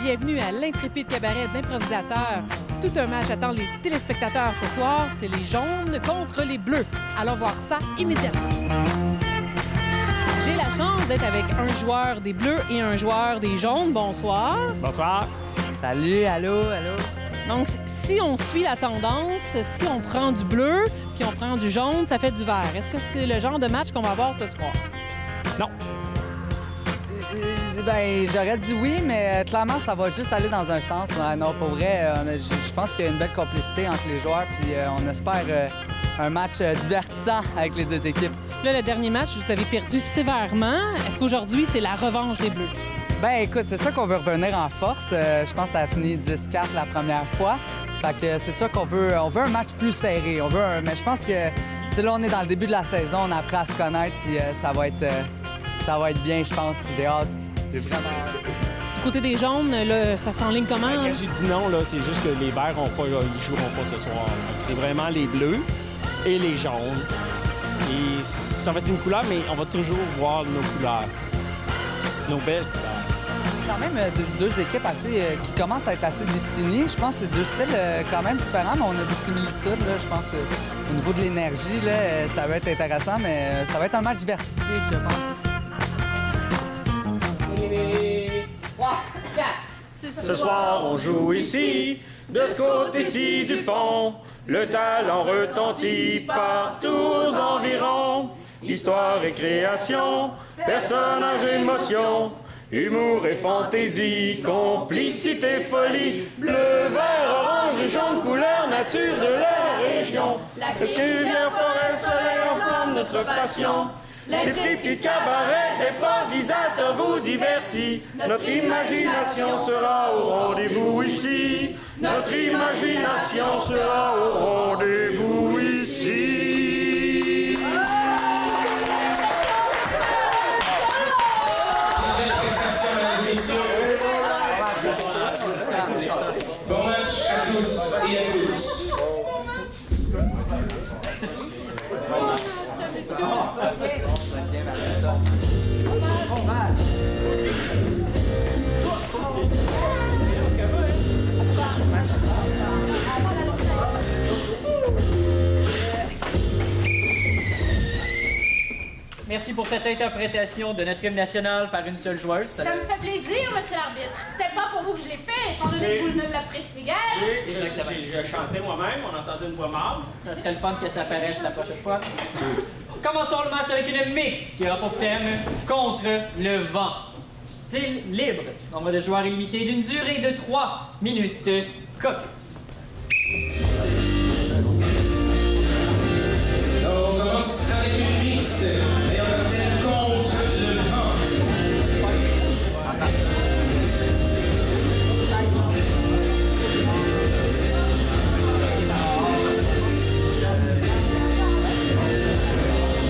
Bienvenue à l'intrépide cabaret d'improvisateurs. Tout un match attend les téléspectateurs ce soir. C'est les jaunes contre les bleus. Allons voir ça immédiatement. J'ai la chance d'être avec un joueur des bleus et un joueur des jaunes. Bonsoir. Bonsoir. Salut, allô. Donc, si on suit la tendance, si on prend du bleu puis on prend du jaune, ça fait du vert. Est-ce que c'est le genre de match qu'on va avoir ce soir? Non. Ben, j'aurais dit oui, mais clairement, ça va juste aller dans un sens. Non, pour vrai, je pense qu'il y a une belle complicité entre les joueurs, puis on espère un match divertissant avec les deux équipes. Là, le dernier match, vous avez perdu sévèrement. Est-ce qu'aujourd'hui, c'est la revanche des Bleus? Ben, écoute, c'est sûr qu'on veut revenir en force. Je pense que ça a fini 10-4 la première fois. Fait que c'est sûr qu'on veut un match plus serré. Mais je pense que, tu sais, là, on est dans le début de la saison, on apprend à se connaître, puis ça va être bien, je pense. J'ai hâte. J'ai vraiment hâte. Du côté des jaunes, là, ça s'enligne comment? Quand j'ai dit non, là, c'est juste que les verts ils joueront pas ce soir. C'est vraiment les bleus et les jaunes. Et ça va être une couleur, mais on va toujours voir nos couleurs. Nos belles couleurs. Quand même deux équipes qui commencent à être assez définies. Je pense que c'est deux styles quand même différents, mais on a des similitudes. Là. Je pense au niveau de l'énergie, là, ça va être intéressant, mais ça va être un match diversifié, je pense. Ce soir, on joue ici, de ce côté-ci du pont. Le talent retentit partout aux environs. Histoire et création, personnages, émotion, humour et fantaisie, complicité, folie. Bleu, vert, orange et jaune, couleur nature de la région. La rivière, forêt, soleil enflamme notre passion. L'intrépide cabaret d'improvisateurs vous divertit. Notre imagination sera au rendez-vous ici. Notre imagination sera au rendez-vous ici. Bon match à tous et à toutes. Merci pour cette interprétation de notre hymne national par une seule joueuse. Ça me fait plaisir, monsieur l'arbitre. C'était pas pour vous que je l'ai fait, étant donné que vous ne l'appréciez guère. Je chantais moi-même, on entendait une voix mâle. Ça serait le fun que ça apparaisse la prochaine fois. Commençons le match avec une mixte qui aura pour thème Contre le vent. Style libre. Nombre de joueurs illimité d'une durée de 3 minutes. Caucus. On commence avec une mixte et on a thème Contre le vent.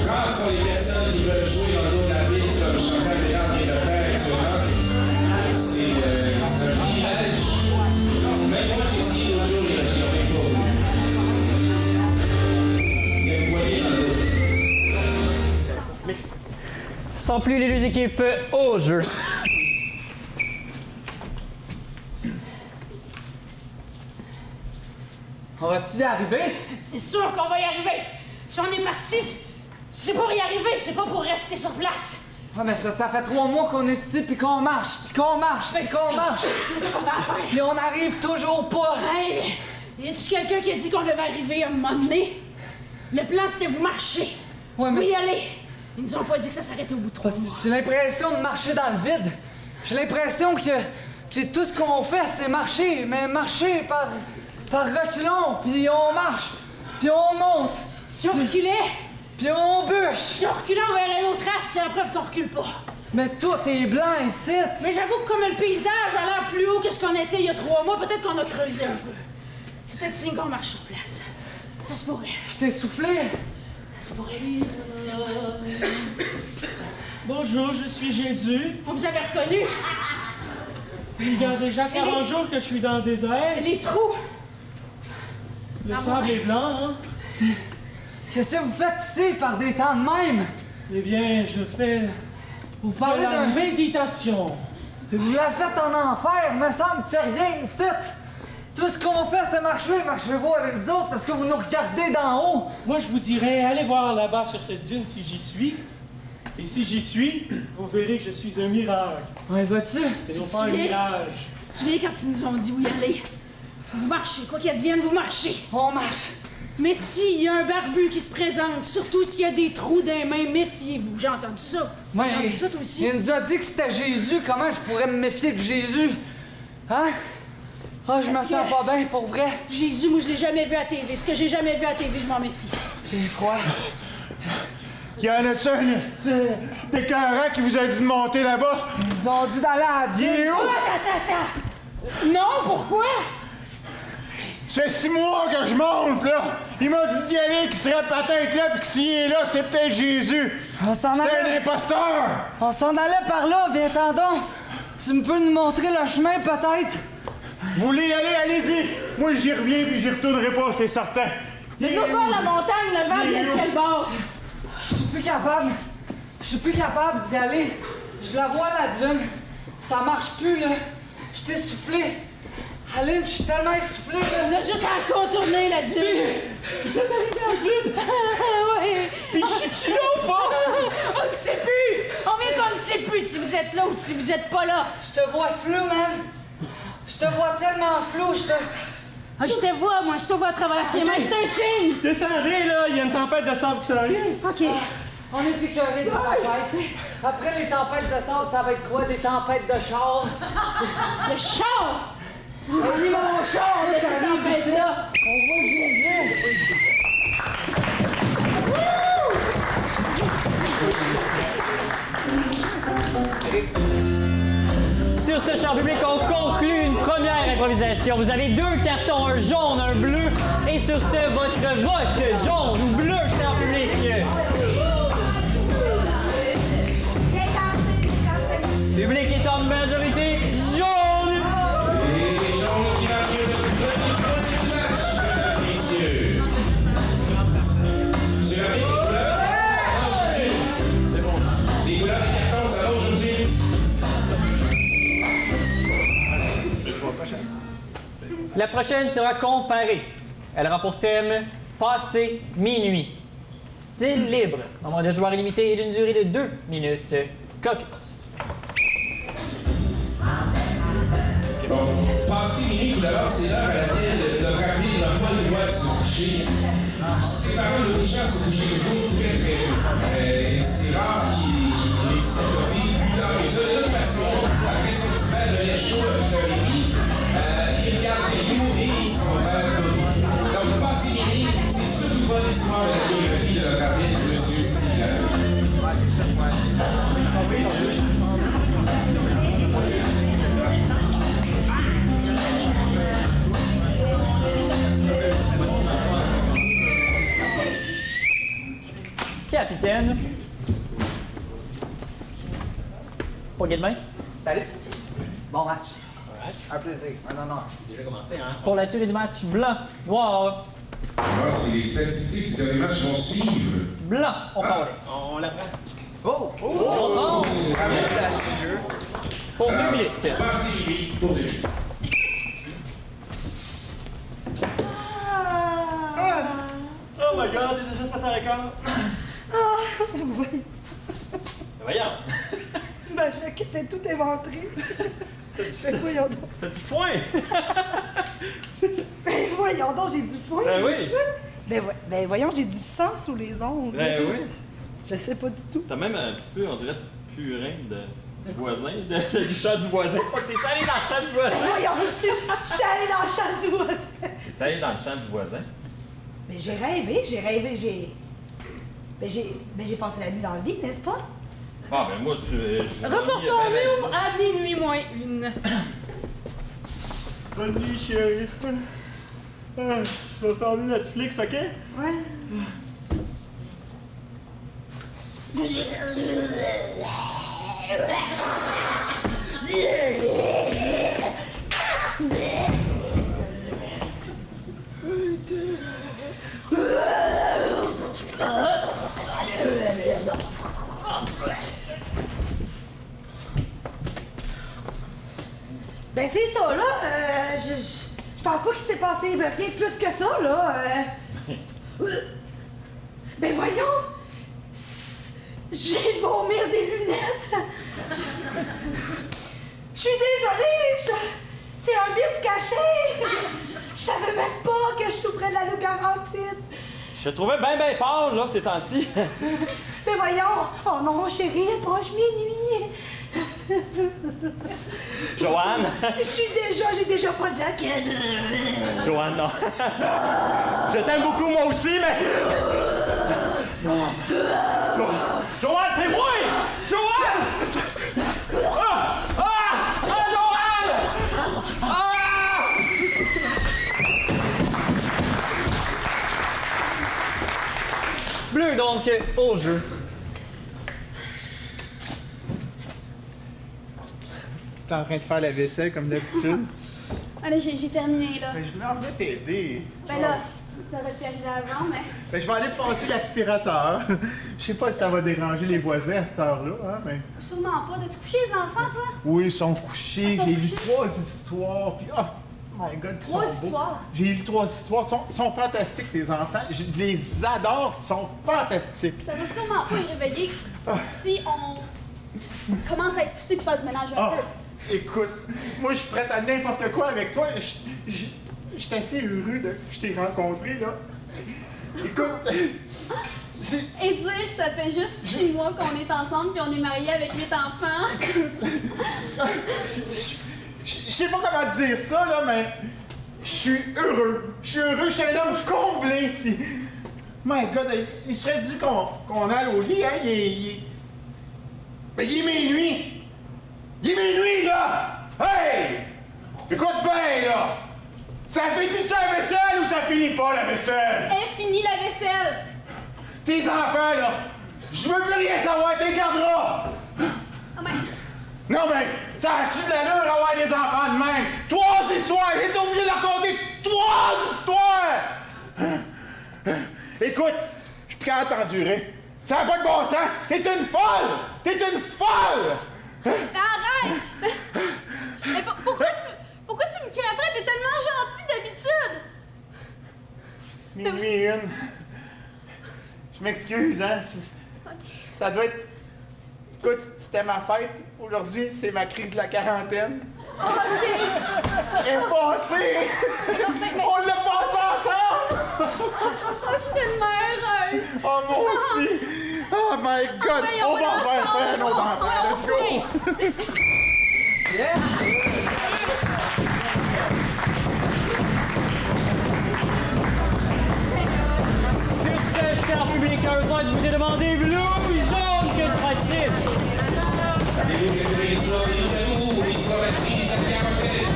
Rares sont les personnes qui veulent jouer dans le dos de la bite comme Chantal Béard vient de faire actuellement. C'est un privilège. Même moi, j'ai essayé l'autre jour et j'y aurais pas voulu. Mais vous voyez dans le dos. Sans plus les deux équipes au jeu. On va-tu y arriver? C'est sûr qu'on va y arriver. Si on est parti, c'est pour y arriver, c'est pas pour rester sur place. Ouais, mais c'est parce que ça fait 3 mois qu'on est ici, puis qu'on marche, puis qu'on marche, puis qu'on marche. C'est ça qu'on a à faire. Puis on n'arrive toujours pas. Hey, y a-tu quelqu'un qui a dit qu'on devait arriver à un moment donné? Le plan, c'était vous marcher. Ouais, Vous mais- y allez. Ils nous ont pas dit que ça s'arrêtait au bout de 3 Parce que mois. j'ai l'impression de marcher dans le vide. J'ai l'impression que tout ce qu'on fait, c'est marcher, mais marcher par reculons, puis on marche, puis on monte, Si on reculait, puis on bûche. si on reculait, on verrait nos traces, c'est la preuve qu'on recule pas. Mais tout est blanc ici. Mais j'avoue que comme le paysage a l'air plus haut que ce qu'on était il y a 3 mois, peut-être qu'on a creusé un peu. C'est peut-être signe qu'on marche sur place. Ça se pourrait. Je t'ai soufflé. Ça se pourrait. Bonjour, je suis Jésus. On vous avait reconnu. Il y a déjà C'est 40 les- jours que je suis dans le désert. C'est les trous. Le Ah sable ouais. est blanc, hein? Qu'est-ce que vous faites ici par des temps de même? Eh bien, je fais Vous de parlez la d'un... méditation. Vous la faites en enfer, me semble que c'est rien ici. Tout ce qu'on fait, c'est marcher. Marchez-vous avec nous autres parce que vous nous regardez d'en haut. Moi, je vous dirais, allez voir là-bas sur cette dune si j'y suis. Et si j'y suis, vous verrez que je suis un miracle. Ouais, vas-tu? Et non pas un mirage. Tu te souviens quand ils nous ont dit où y aller? Vous marchez, quoi qu'il advienne, vous marchez. On marche. Mais s'il y a un barbu qui se présente, surtout s'il y a des trous dans les mains, méfiez-vous. J'ai entendu ça. Ouais, T'as entendu ça, toi aussi? il nous a dit que c'était Jésus. Comment je pourrais me méfier de Jésus? Hein? Ah, je me Parce sens que- pas bien, pour vrai. Jésus, moi, je l'ai jamais vu à TV. Ce que j'ai jamais vu à TV, je m'en méfie. J'ai froid. Y en a-tu un d'écœurant qui vous a dit de monter là-bas? Ils nous ont dit d'aller à Il est Dieu. où? Attends. Non, pourquoi? Ça fait 6 mois que je monte, là! Il m'a dit d'y aller, qu'il serait peut-être là, pis que s'il est là, que c'est peut-être Jésus! On s'en C'est un allait. imposteur! On s'en allait par là, viens-t'en donc. Tu me peux nous montrer le chemin, peut-être? Vous voulez y aller, allez-y! Moi, j'y reviens, puis j'y retournerai pas, c'est certain! Mais va voir la montagne, le vent vient de quel bord? Je suis plus capable. Je suis plus capable d'y aller. Je la vois, la dune. Ça marche plus, là. Je t'ai soufflé. Aline, je suis tellement essoufflé, là. On a juste à contourner la dune. Vous êtes arrivé à dune? Oui. Puis je suis là ou pas? On ne sait plus. On vient qu'on ne sait plus si vous êtes là ou si vous êtes pas là. Je te vois flou, man. Je te vois tellement flou, je te... Ah, je te vois, moi, je te vois à travers ses mains. C'est un signe. Descendez, là, il y a une tempête de sable qui s'en vient. OK. On est écœurés de la tempête. Après les tempêtes de sable, ça va être quoi? Des tempêtes de char? Le char. On est mon char de cette tempête-là. On voit Jésus. Sur ce champ public, on conclut une première improvisation. Vous avez 2 cartons, un jaune, un bleu. Et sur ce, votre vote, jaune ou bleu, champ public. Le public est en majorité jaune. Et les gens qui marquent le premier point du match, mesdames et messieurs. C'est la même couleur. C'est bon. Les couleurs des cartons, ça va aujourd'hui. La prochaine sera comparée. Elle aura pour thème Passer minuit. Style libre. Nombre de joueurs illimité et d'une durée de 2 minutes. Caucus. Bon, passer minuit, tout d'abord, c'est l'heure à laquelle notre appelé n'a pas le droit de se coucher. Ses parents l'obligent à se coucher toujours très très tôt. C'est rare qu'il réussisse à profiter plus tard que ça. De toute façon, après son petit verre de lait chaud à 8h30, il regarde Caillou et il s'en va faire dodo. Donc, passer minuit, c'est surtout pas l'histoire de la biographie de notre appelé, M. Stillar. Capitaine. Poignée de main. Salut. Bon match. Un plaisir. Un honneur. Pour la durée du match, blanc, noir, Ah, si les statistiques du dernier match vont suivre. blanc. On commence. On l'apprend. Oh! On commence pour 2 minutes. Passer minuit pour 2 minutes. Oh my god, il est déjà 7h15. Voyons. Ma jaquette est toute éventrée. Mais voyons donc. T'as du foin. Mais voyons donc, j'ai du foin. Ben dans les oui. cheveux. Ben voyons, j'ai du sang sous les ongles. Ben oui. Je sais pas du tout. T'as même un petit peu, on dirait, purin du voisin, du chat du voisin. Oh, t'es allé dans le chat du voisin. Voyons, je suis allée dans le champ du voisin. T'es allé dans le chat du voisin. Mais j'ai rêvé. Ben j'ai passé la nuit dans le lit, n'est-ce pas? Ah, ben moi, tu. Reportons-nous à minuit moins 1. Bonne nuit, chérie. Je vais faire Netflix, ok? Ouais. Ben c'est ça, là. Je pense pas qu'il s'est passé rien de plus que ça, là. Ben voyons! Je viens de vomir des lunettes! Je suis désolée! C'est un vice caché! Je savais même pas que je souffrais de la loup-garantite! Je te trouvais bien pâle, là, ces temps-ci. Mais voyons! Oh non, chérie, approche minuit! Joanne! J'ai déjà pas de jaquette! Joanne, non. Je t'aime beaucoup, moi aussi, mais... Joanne, c'est moi! Joanne! Joanne! Bleu, donc, au jeu. T'es en train de faire la vaisselle comme d'habitude? Allez, j'ai terminé, là. Ben, je voulais en venir t'aider. Ben là, ça aurait pu arriver avant, mais... Ben, je vais aller passer l'aspirateur. Je sais pas si ça va déranger les voisins à cette heure-là, hein, mais... Sûrement pas. T'as-tu couché les enfants, toi? Oui, ils sont couchés. Ils sont J'ai lu couchés? 3 histoires, puis... Oh my God, ils 3 sont beaux. histoires? J'ai lu 3 histoires. Ils sont fantastiques, les enfants. Je les adore, ils sont fantastiques. Ça va sûrement pas y réveiller si on commence à être poussé pour faire du ménage un Ah, peu. écoute, moi, je suis prête à n'importe quoi avec toi. Je suis assez heureux de que je t'ai rencontré, là. Écoute, Et dire que ça fait juste 6 mois qu'on est ensemble puis on est mariés avec 8 enfants. je sais pas comment te dire ça, là, mais je suis heureux. Je suis heureux, je suis un homme comblé. Puis, my God, il serait dû qu'on aille au lit, hein. Mais il est minuit. Il est minuit, là. Hey! Écoute bien, là. Ça finit ta vaisselle ou t'as fini pas la vaisselle? Et fini la vaisselle. Tes enfants, là, je veux plus rien savoir, t'es garderas! Oh, mais... Non, mais ça a-tu de l'allure avoir des enfants de même? 3 histoires! J'ai été obligé de leur raconter 3 histoires! Écoute, je suis plus capable de t'endurer. Ça n'a pas de bon sens! T'es une folle! T'es une folle! Mais arrête! Mais pourquoi tu me cries après? T'es tellement gentil d'habitude! Minuit 1. Je m'excuse, hein? Ça doit être... Écoute, c'était ma fête. Aujourd'hui, c'est ma crise de la quarantaine. OK! Elle est passée! On l'a passé ensemble! Oh, je suis tellement heureuse! Oh, moi aussi! Oh my God! Ben, on va en faire un autre enfant! Let's go! Sur ce, cher public, un droit de vous est demandé bleu ou jaune, que sera-t-il? Savez-vous que Teresa et Notamou, histoire actrice à la quarantaine?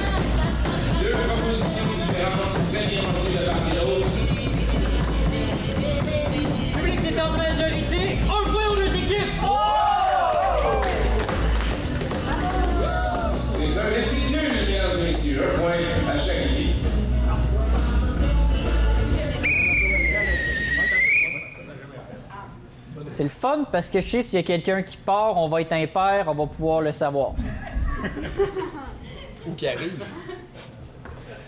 2 propositions différentes sont très bien rendues de part et d'autre. Le public est en majorité. 1 point aux 2 équipes. C'est un verdict nul, mesdames et messieurs. 1 point à chaque équipe. C'est le fun parce que je sais s'il y a quelqu'un qui part, on va être impair, on va pouvoir le savoir. Ou qui arrive.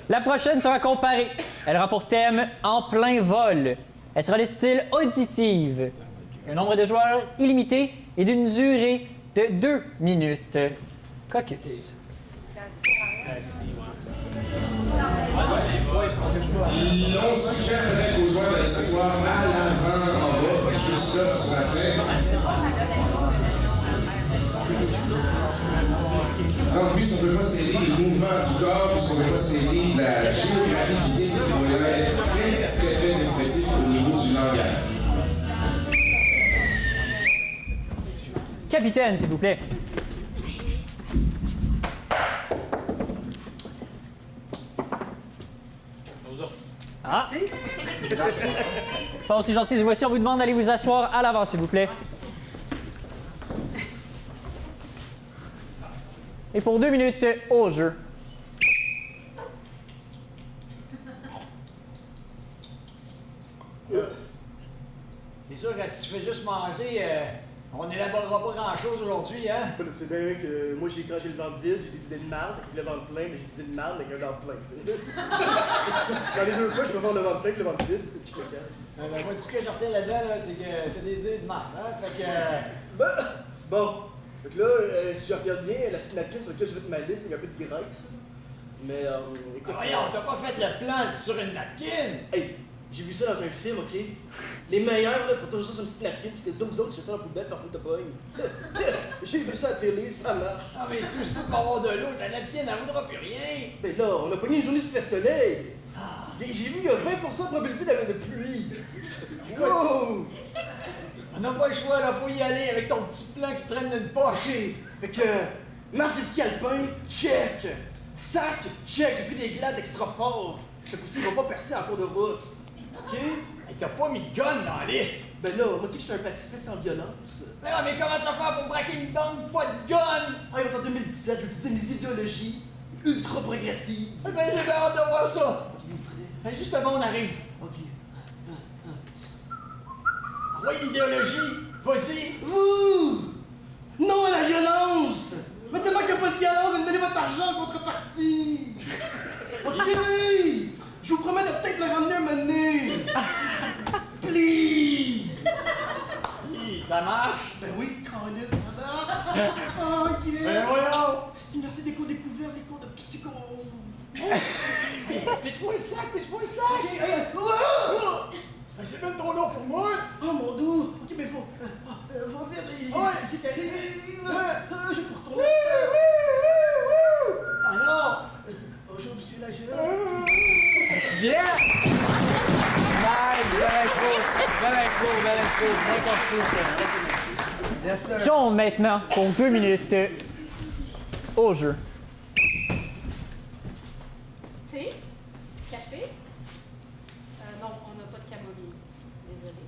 La prochaine sera comparée. Elle aura pour thème En plein vol. Elle sera de style auditive. Un nombre de joueurs illimité et d'une durée de 2 minutes. Caucus. On suggère peut-être aux joueurs d'aller s'asseoir à l'avant, en bas, juste là, sur la scène. En plus, on ne peut pas s'aider des mouvements du corps, puisqu'on ne peut pas s'aider de la géographie physique. Il faut être très expressif au niveau du langage. Capitaine, s'il vous plaît. Ah! Bon, c'est gentil. Voici, on vous demande d'aller vous asseoir à l'avant, s'il vous plaît. Et pour 2 minutes, au jeu. C'est sûr que si tu fais juste manger, On n'élaborera pas grand-chose aujourd'hui, hein? Tu sais bien que moi, quand j'ai le ventre vide, j'ai des idées de marde, et le ventre plein, mais j'ai des idées de marde avec un ventre plein. Dans les deux cas, je peux faire le ventre plein que le ventre vide. Moi, tout ce que je retiens là-dedans, là, c'est que c'est des idées de marde, hein? Fait que... Bon. Donc là, si je regarde bien, la petite napkin sur laquelle je vais mettre ma liste, il y a un peu de graisse. Mais, écoute... Voyons, t'as pas fait le plan sur une napkin! Hey! J'ai vu ça dans un film, OK? Les meilleurs, là, font toujours ça sur une petite napkin, puis que les autres, c'est ça dans la poubelle, personne te pogne. J'ai vu ça à la télé, ça marche. Ah, mais c'est juste pour avoir de l'eau, ta napkin, elle vaudra plus rien. Ben là, on a pogné une journée sous le soleil. J'ai vu, il y a 20% de probabilité d'avoir de pluie. Wow! On n'a pas le choix, là, faut y aller avec ton petit plan qui traîne d'une poche. OK. Fait que, marche de ski alpin, check. Sac, check. J'ai pris des glades extra forts. Fait que aussi, ils vont pas percer en cours de route. OK? Hey, t'as pas mis de gun dans la liste! Ben là, moi, tu sais que je suis un pacifiste sans violence. Non, mais comment tu vas faire pour braquer une banque, pas de gun? Ah, en 2017, j'ai utilisé mes idéologies ultra progressives. Eh ben, j'ai hâte de voir ça! Hey, justement, on arrive. OK. Quoi, idéologie? Vas-y! Vous! Non à la violence! Mais tellement qu'il n'y a pas de violence, vous me donnez votre argent en contrepartie! OK! Je vous promets de peut-être le ramener un moment donné! Please! Ça marche? Ben oui, Colin, ça marche! Oh yeah! Ben voyons! C'est une merci des cours découverts, des cours de psycho! Pisse-moi le sac, pisse-moi le sac! OK, C'est même trop long pour moi! Oh mon doux! OK, mais faut vite, c'est terrible! Je peux retourner! Ah non! Bonjour, monsieur l'agent! Yeah! Nice! Belle intro! Bien construit, ça. Yes, sir. John, maintenant, pour 2 minutes, au jeu. Thé? Café? Non, on n'a pas de camomille. Désolée.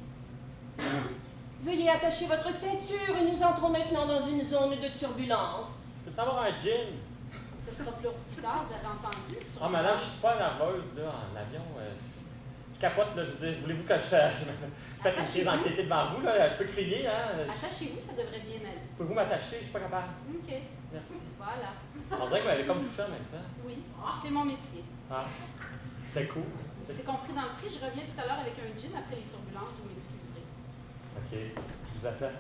Veuillez attacher votre ceinture et nous entrons maintenant dans une zone de turbulence. Peux-tu avoir un gin? Ce sera plus tard, vous avez entendu? Ah, madame, je suis super nerveuse, là, en avion. Je capote, là, je veux dire, voulez-vous que je fasse une crise d'anxiété devant vous, là? Je peux crier, hein? Attachez-vous, ça devrait bien aller. Pouvez-vous m'attacher? Je suis pas capable. OK. Merci. Voilà. On dirait que vous m'avez comme touché en même temps. Oui, c'est mon métier. Ah, c'était cool. C'est compris dans le prix. Je reviens tout à l'heure avec un gin après les turbulences, vous m'excuserez. OK, je vous attends.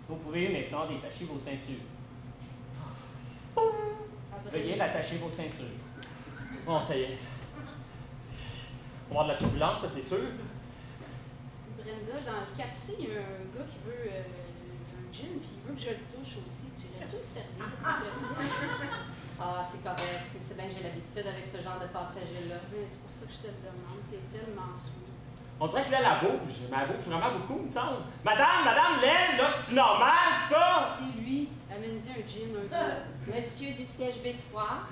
Vous pouvez maintenant détacher vos ceintures. Veuillez attacher vos ceintures. Bon, ça y est. On va avoir de la turbulence, ça, c'est sûr. Brenda, dans le 4C, il y a un gars qui veut un gin, puis il veut que je le touche aussi. Tu irais-tu le servir? Ah, c'est correct. Tu sais bien que j'ai l'habitude avec ce genre de passager-là. C'est pour ça que je te le demande. T'es tellement sweet. On dirait que là, elle bouge. Mais elle bouge vraiment beaucoup, il me semble. Madame, l'aile, là, c'est-tu normal, ça? C'est lui. Amène-y un gin, un peu. Monsieur du siège B3,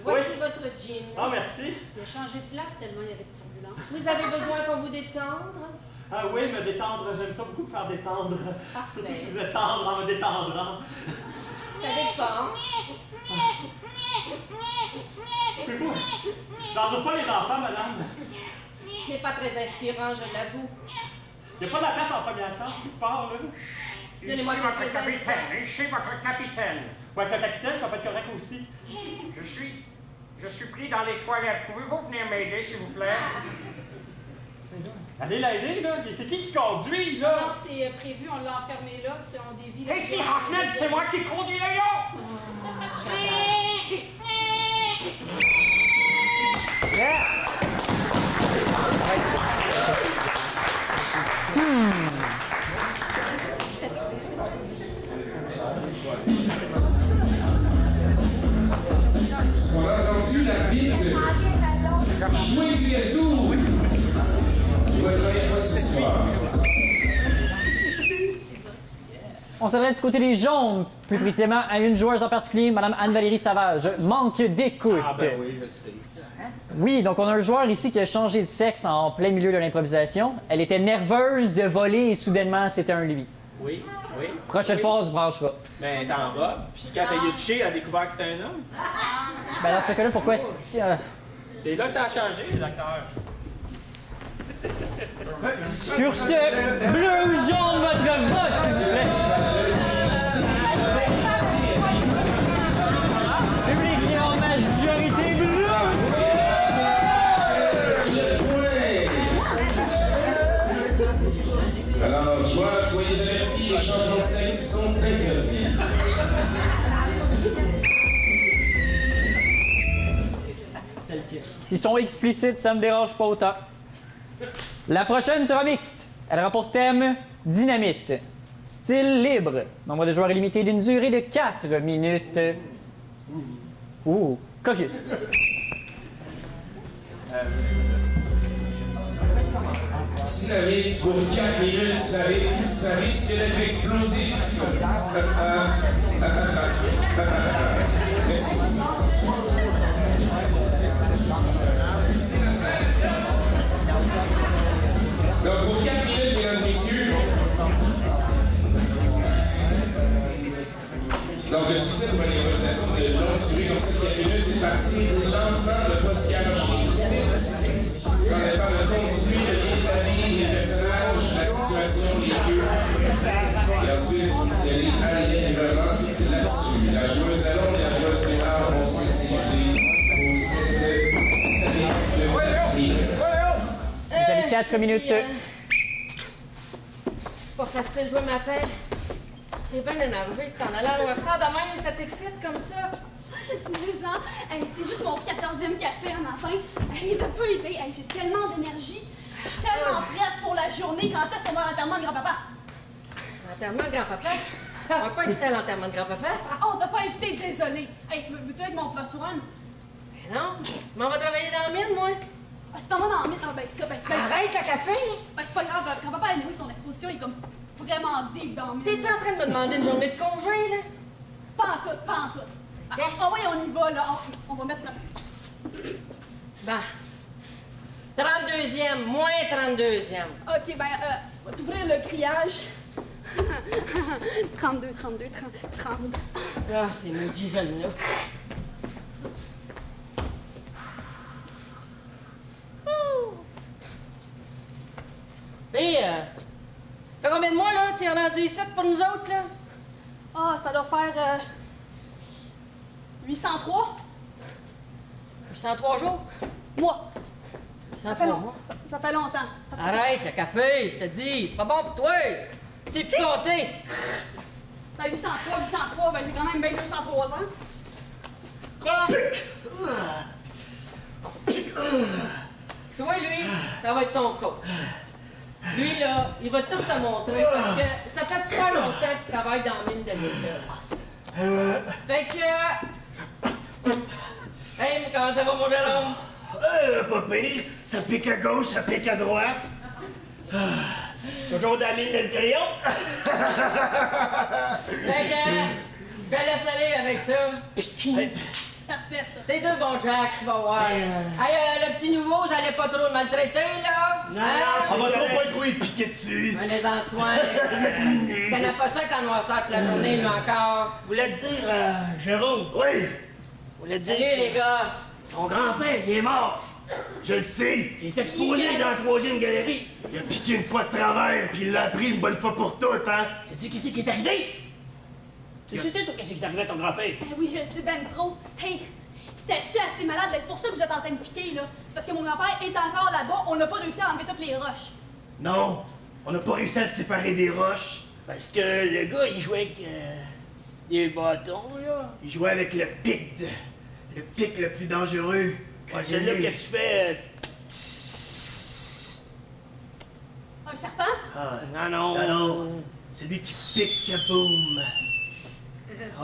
voici votre gin. Ah, merci. Il a changé de place tellement il y avait de turbulence. Vous avez besoin qu'on vous détendre? Ah oui, me détendre. J'aime ça beaucoup me faire détendre. Parfait. Surtout si vous êtes tendre en me détendant. Ça dépend. Pouvez-vous? J'en pas les enfants, madame. Ce n'est pas très inspirant, je l'avoue. Il n'y a pas de la place en première classe, quelque part, là. Donnez-moi quelques instants. Ici votre capitaine. Ouais, avec le capitaine, ça peut être correct aussi. Je suis pris dans les toilettes. Pouvez-vous venir m'aider, s'il vous plaît? Allez l'aider, là. C'est qui conduit, là? Non, c'est prévu, on l'a enfermé là, si on dévie... Et si Rockland, c'est moi qui conduis le yacht! Yeah! On a entendu l'arbitre jouer du gazou pour la première fois ce soir. On s'adresse du côté des jaunes, plus précisément à une joueuse en particulier, Mme Anne-Valérie Savage. Manque d'écoute. Ah ben oui, je sais. Oui, donc on a un joueur ici qui a changé de sexe en plein milieu de l'improvisation. Elle était nerveuse de voler et soudainement, c'était un lui. Oui. Prochaine fois, on se branchera. Ben, t'es en robe, puis quand t'as eu touché, elle a découvert que c'était un homme. Ben dans ce cas-là, pourquoi est-ce que... C'est là que ça a changé, les acteurs. Sur ce, bleu ou jaune, votre vote, s'il vous plaît. Public est en majorité bleue. Alors, joueurs, soyez avertis, les changements de sexe sont interdits. S'ils sont explicites, ça me dérange pas autant. La prochaine sera mixte. Elle aura pour thème Dynamite. Style libre. Nombre de joueurs illimité d'une durée de 4 minutes. Ouh, caucus. Dynamite pour 4 minutes, ça risque d'être explosif. Merci. Donc pour 4 minutes, mesdames et messieurs. Donc le succès pour une négociation de longue durée comme ça, 4 minutes, c'est parti lentement, ne pas se hiérarchie trop vite. Quand on parle de construire l'établi, les personnages, la situation, les lieux. Et ensuite, vous allez aligner vraiment là-dessus. La joueuse à l'ombre et la joueuse noire vont s'exécuter pour cette année de 4 minutes. Vous avez 4 minutes. Pas facile, toi, matin. T'es bien énervé de t'en aller à l'ouest de même, ça t'excite comme ça. Mais hey, c'est juste mon 14e café à matin. Hey, t'as pas idée, hey, j'ai tellement d'énergie. Je suis tellement prête pour la journée. Quand est-ce qu'on va à l'enterrement de grand-papa? L'enterrement de grand-papa? On va pas inviter à l'enterrement de grand-papa? Oh, on t'a pas invité, désolé. Hey, veux-tu être mon plus one? Mais non, mais on va travailler dans la mine, moi. Ah, si t'en vas dans la mine, ah, ben, c'est arrête le café! Ben, c'est pas grave, quand papa a annulé son exposition, il est comme vraiment deep dans la mine. T'es-tu en train de me demander une journée de congé, là? Pas en tout, pas en tout. Ah ouais, on y va, là. On va mettre notre... Ben, 32e, moins 32e. OK, ben, va t'ouvrir le grillage. 32, 32, 32. Ah, c'est maudit jeune-là. Hey, fait combien de mois, là, t'es rendu ici pour nous autres, là? Ah, ça doit faire... 803. 803 jours? Mois. 803 mois? Ça fait longtemps. Arrête le café, je te dis. C'est pas bon pour toi. C'est plus compté. Ben, 803, ben, j'ai quand même bien 203 ans. Quoi? Tu vois, lui, ça va être ton coach. Lui, là, il va tout te montrer parce que ça fait super longtemps qu'il travaille dans la mine de l'État. Fait que... Hey, comment ça va, mon Jérôme? Pas pire. Ça pique à gauche, ça pique à droite. Toujours dans la mine de le crayon? Fait que... Je te laisse aller avec ça. Parfait, ça. C'est deux bons Jack, tu vas voir. Hey, le petit nouveau, vous allez pas trop le maltraiter, là? Non, on va trop pas trop y piquer dessus. Prenez-en soin. Tu connais pas ça quand on sort toute la journée, lui, encore? Vous voulez dire, Jérôme? Oui. Vous voulez dire Salut, les gars. Son grand-père, il est mort. Je le sais. Il est exposé dans la 3e galerie. Il a piqué une fois de travers, puis il l'a appris une bonne fois pour toutes, hein? Tu sais qu'est-ce qui est arrivé? Tu sais, toi, qu'est-ce qui est arrivé à ton grand-père? Oui, je le sais ben trop. Hey, c'était-tu assez malade? Ben, c'est pour ça que vous êtes en train de piquer, là. C'est parce que mon grand-père est encore là-bas. On n'a pas réussi à enlever toutes les roches. Non, on n'a pas réussi à le séparer des roches. Parce que le gars, il jouait avec des bâtons, là. Il jouait avec le pic le plus dangereux. Ouais, c'est là que tu fais... Un serpent? Ah, non. Non, c'est lui qui pique, kaboum.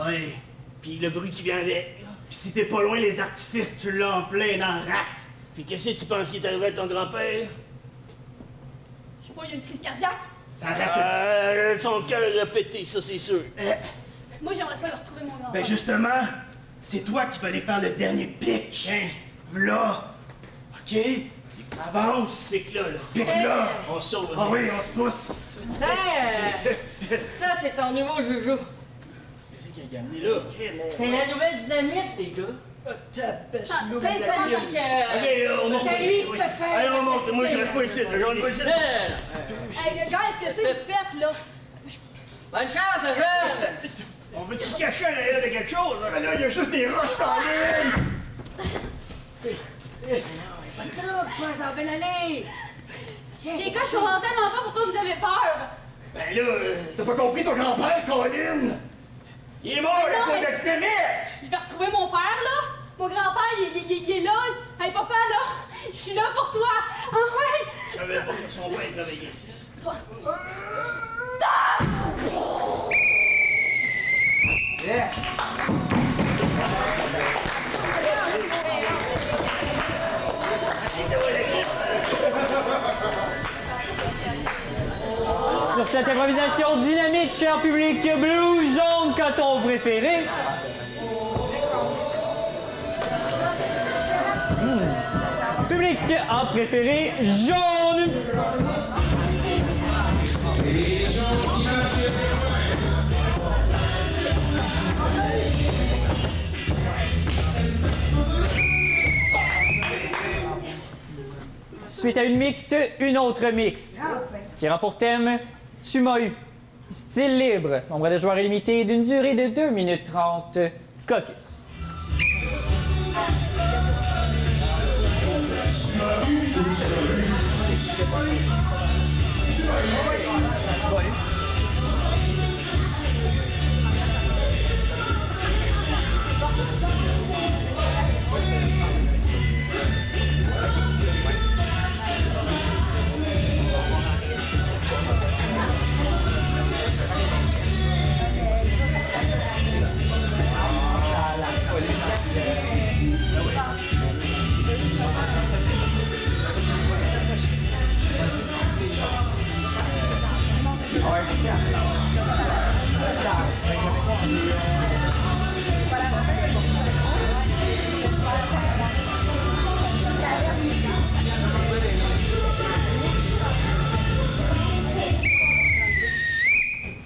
Ouais. Puis le bruit qui vient avec. Puis si t'es pas loin, les artifices, tu l'as en plein dans la rate. Puis qu'est-ce que tu penses qui est arrivé à ton grand-père? Je sais pas, il y a une crise cardiaque? Ça rate. Son cœur a pété, ça, c'est sûr. Moi, j'aimerais ça retrouver mon grand-père. Ben justement, c'est toi qui vas aller faire le dernier pic. V'là. OK? Avance. Pique-là, là. Pique-là. On sauve. Ah oui, on se pousse. Ça, c'est ton nouveau joujou. qui a amené là? C'est la nouvelle dynamite, les gars. C'est ça, Ok, on monte. c'est lui qui peut faire. Allez, on monte. Moi, je reste pas ici. Je reste pas ici. Hey, les gars, est-ce que c'est le fait, là? Bonne chance, le jeune! On veut-tu se cacher à l'arrière de quelque chose? Mais là, il y a juste des roches Colin! Pas de trouble, toi, ça va bien aller! Les gars, je comprends tellement pas pourquoi vous avez peur. Ben là, T'as pas compris ton grand-père, Colin? il est mort Mais non, à cause de mais- la dynamite! Je vais retrouver mon père, là. Mon grand-père, il est là. Hey, papa, là, je suis là pour toi. Ah ouais. Je savais pas que son père travaillait ici. Yeah. Sur cette improvisation dynamique, cher public, bleu, jaune, coton préféré. Public a préféré jaune. Suite à une mixte, une autre mixte, qui aura pour thème Tu m'as eu. Style libre, nombre de joueurs illimité d'une durée de 2 minutes 30. Caucus.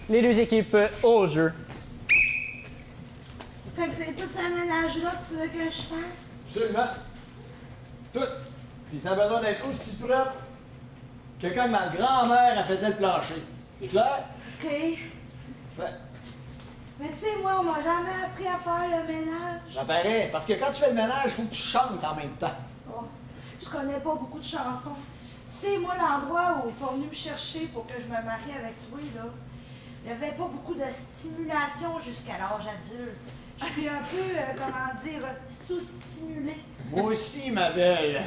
Les deux équipes au jeu. Fait que c'est tout ce ménage-là que tu veux que je fasse? Absolument. Tout. Puis ça a besoin d'être aussi propre que quand ma grand-mère elle faisait le plancher. C'est clair? OK. Fait. Mais tu sais, moi, on m'a jamais appris à faire le ménage. Ça paraît. Parce que quand tu fais le ménage, il faut que tu chantes en même temps. Oh, je connais pas beaucoup de chansons. C'est moi l'endroit où ils sont venus me chercher pour que je me marie avec toi, là. Il n'y avait pas beaucoup de stimulation jusqu'à l'âge adulte. Je suis un peu, comment dire, sous-stimulée. Moi aussi, ma belle.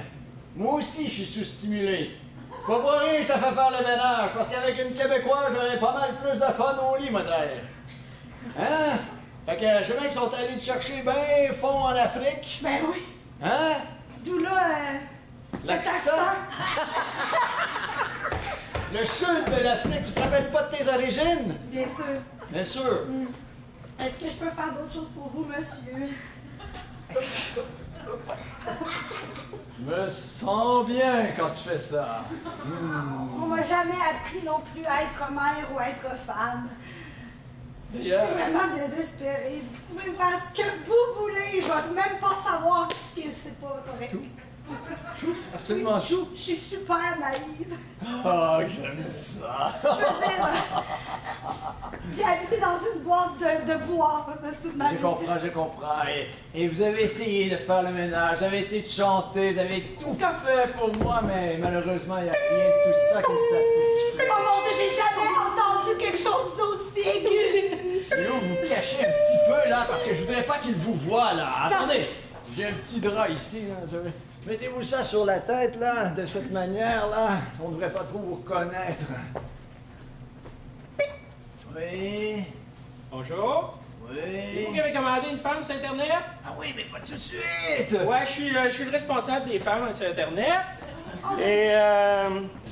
Moi aussi, je suis sous-stimulé. C'est pas pour rien que ça fait faire le ménage, parce qu'avec une Québécoise, j'aurais pas mal plus de fun au lit, modèle. Hein? Fait que je sais bien qu'ils sont allés te chercher bien fond en Afrique. Ben oui. Hein? D'où là, L'accent. Le sud de l'Afrique, tu te rappelles pas de tes origines? Bien sûr. Bien sûr. Est-ce que je peux faire d'autres choses pour vous, monsieur? Je me sens bien quand tu fais ça. On m'a jamais appris non plus à être mère ou à être femme. Je suis vraiment désespérée. Vous pouvez me faire ce que vous voulez. Je vais même pas savoir ce que c'est pas correct. Tout, absolument tout. Je suis super naïve. Oh, j'aime ça. Je veux dire, j'ai habité dans une boîte de bois toute ma vie. Je comprends. Et vous avez essayé de faire le ménage, vous avez essayé de chanter, vous avez tout fait pour moi, mais malheureusement, il n'y a rien de tout ça qui me satisfait. Oh mon Dieu, j'ai jamais entendu quelque chose d'aussi aigu. Et là, vous vous cachez un petit peu, là, parce que je voudrais pas qu'il vous voie, là. Attendez, j'ai un petit drap ici, là, vous savez. Mettez-vous ça sur la tête, là, de cette manière-là. On ne devrait pas trop vous reconnaître. Oui. Bonjour. Oui. C'est vous qui avez commandé une femme sur Internet? Ah oui, mais pas tout de suite. Ouais, je suis le responsable des femmes sur Internet. Et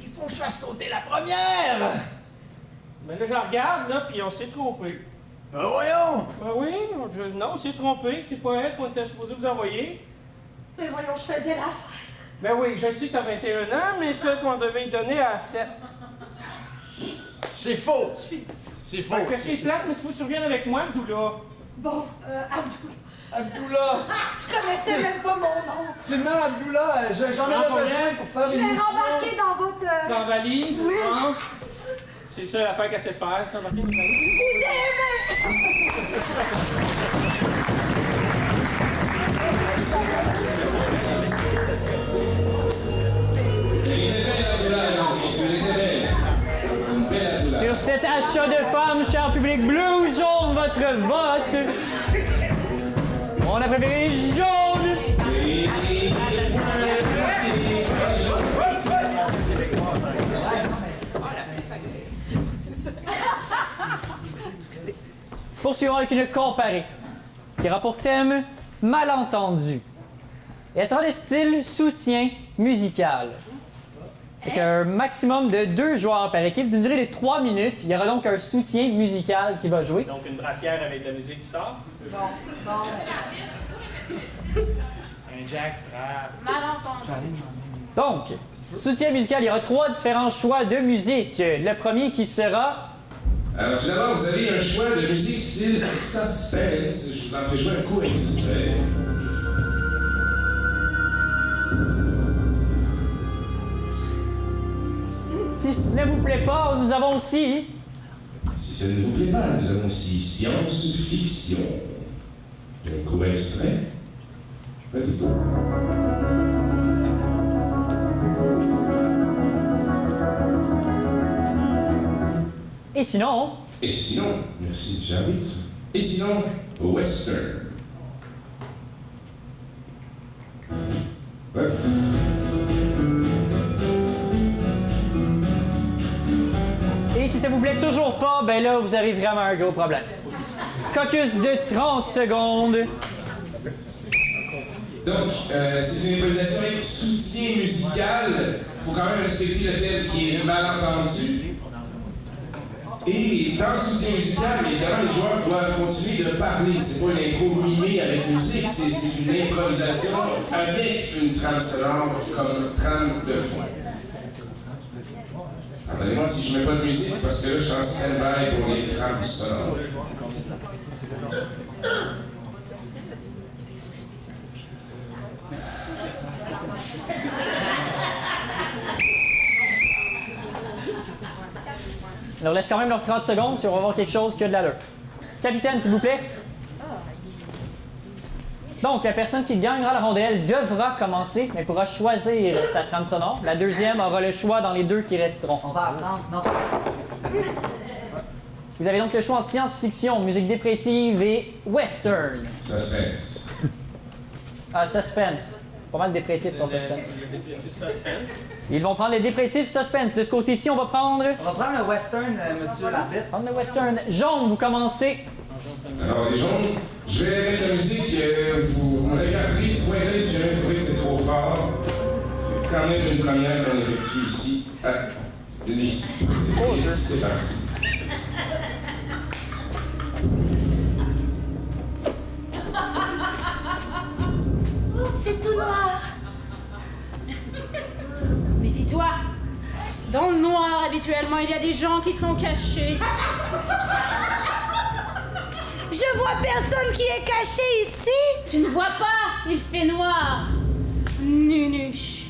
il faut que je fasse sauter la première. Mais là, je la regarde, là, puis on s'est trompé. Ben voyons. Ben oui, non, on s'est trompé. C'est pas elle qu'on était supposé vous envoyer. Mais voyons, je faisais l'affaire. Ben oui, je sais que t'as 21 ans, mais celle qu'on devait lui donner à 7. C'est faux. C'est faux. Ben, que c'est plate, mais il faut que tu reviennes avec moi, Doula. Bon, Abdullah! Je connaissais même pas mon nom. C'est non, Abdullah! J'en avais besoin pour faire Je une vais mission. rembarquer dans votre... Dans la valise, Oui. non? C'est ça l'affaire qu'elle sait faire, ça, embarquer dans une valise. Sur cet achat de femmes, cher public, bleu ou jaune, votre vote? On a préféré jaune! Poursuivons avec une comparée qui aura pour thème malentendu. Et elle sera de style soutien musical. Avec un maximum de 2 joueurs par équipe d'une durée de 3 minutes. Il y aura donc un soutien musical qui va jouer. Donc une brassière avec de la musique qui sort. Bon. Un jackstrap. Malentendu. Donc, soutien musical, il y aura 3 différents choix de musique. Le premier qui sera... Alors, tout d'abord, vous avez un choix de musique style suspense. Je vous en fais jouer un court extrait. Si ce ne vous plaît pas, nous avons aussi... Si ça ne vous plaît pas, nous avons aussi science-fiction. Un court extrait. Vas-y. Et sinon... Et sinon, merci, j'arbitre. Et sinon, western. Ouais. Et si ça vous plaît toujours pas, ben là, vous avez vraiment un gros problème. Caucus de 30 secondes. Donc, c'est une improvisation avec soutien musical. Il faut quand même respecter le thème qui est malentendu. Et dans le soutien musical, évidemment, les joueurs doivent continuer de parler. C'est pas une impro mimée avec musique, c'est une improvisation avec une trame sonore comme trame de fond. Pardonnez-moi si je mets pas de musique, parce que là, je suis en stand-by pour les trames sonores. On leur laisse quand même leurs 30 secondes si on va voir quelque chose qui a de l'allure. Capitaine, s'il vous plaît. Donc, la personne qui gagnera la rondelle devra commencer, mais pourra choisir sa trame sonore. La deuxième aura le choix dans les 2 qui resteront. On va attendre. Non. Vous avez donc le choix entre science-fiction, musique dépressive et western. Suspense. Ah, suspense. Pas mal dépressif ton suspense. Le dépressif suspense. Ils vont prendre le dépressif suspense. De ce côté-ci, on va prendre... On va prendre le western, monsieur l'arbitre. Prendre le western. Jaune, vous commencez. Alors, les jaunes, je vais mettre la musique. Vous m'avez appris, tu vois, là, si jamais vous trouvez que c'est trop fort, c'est quand même une première qu'on effectue ici à Nice. C'est parti. C'est tout noir. Méfie-toi. Dans le noir, habituellement, il y a des gens qui sont cachés. Je vois personne qui est caché ici. Tu ne vois pas, il fait noir. Nunuche.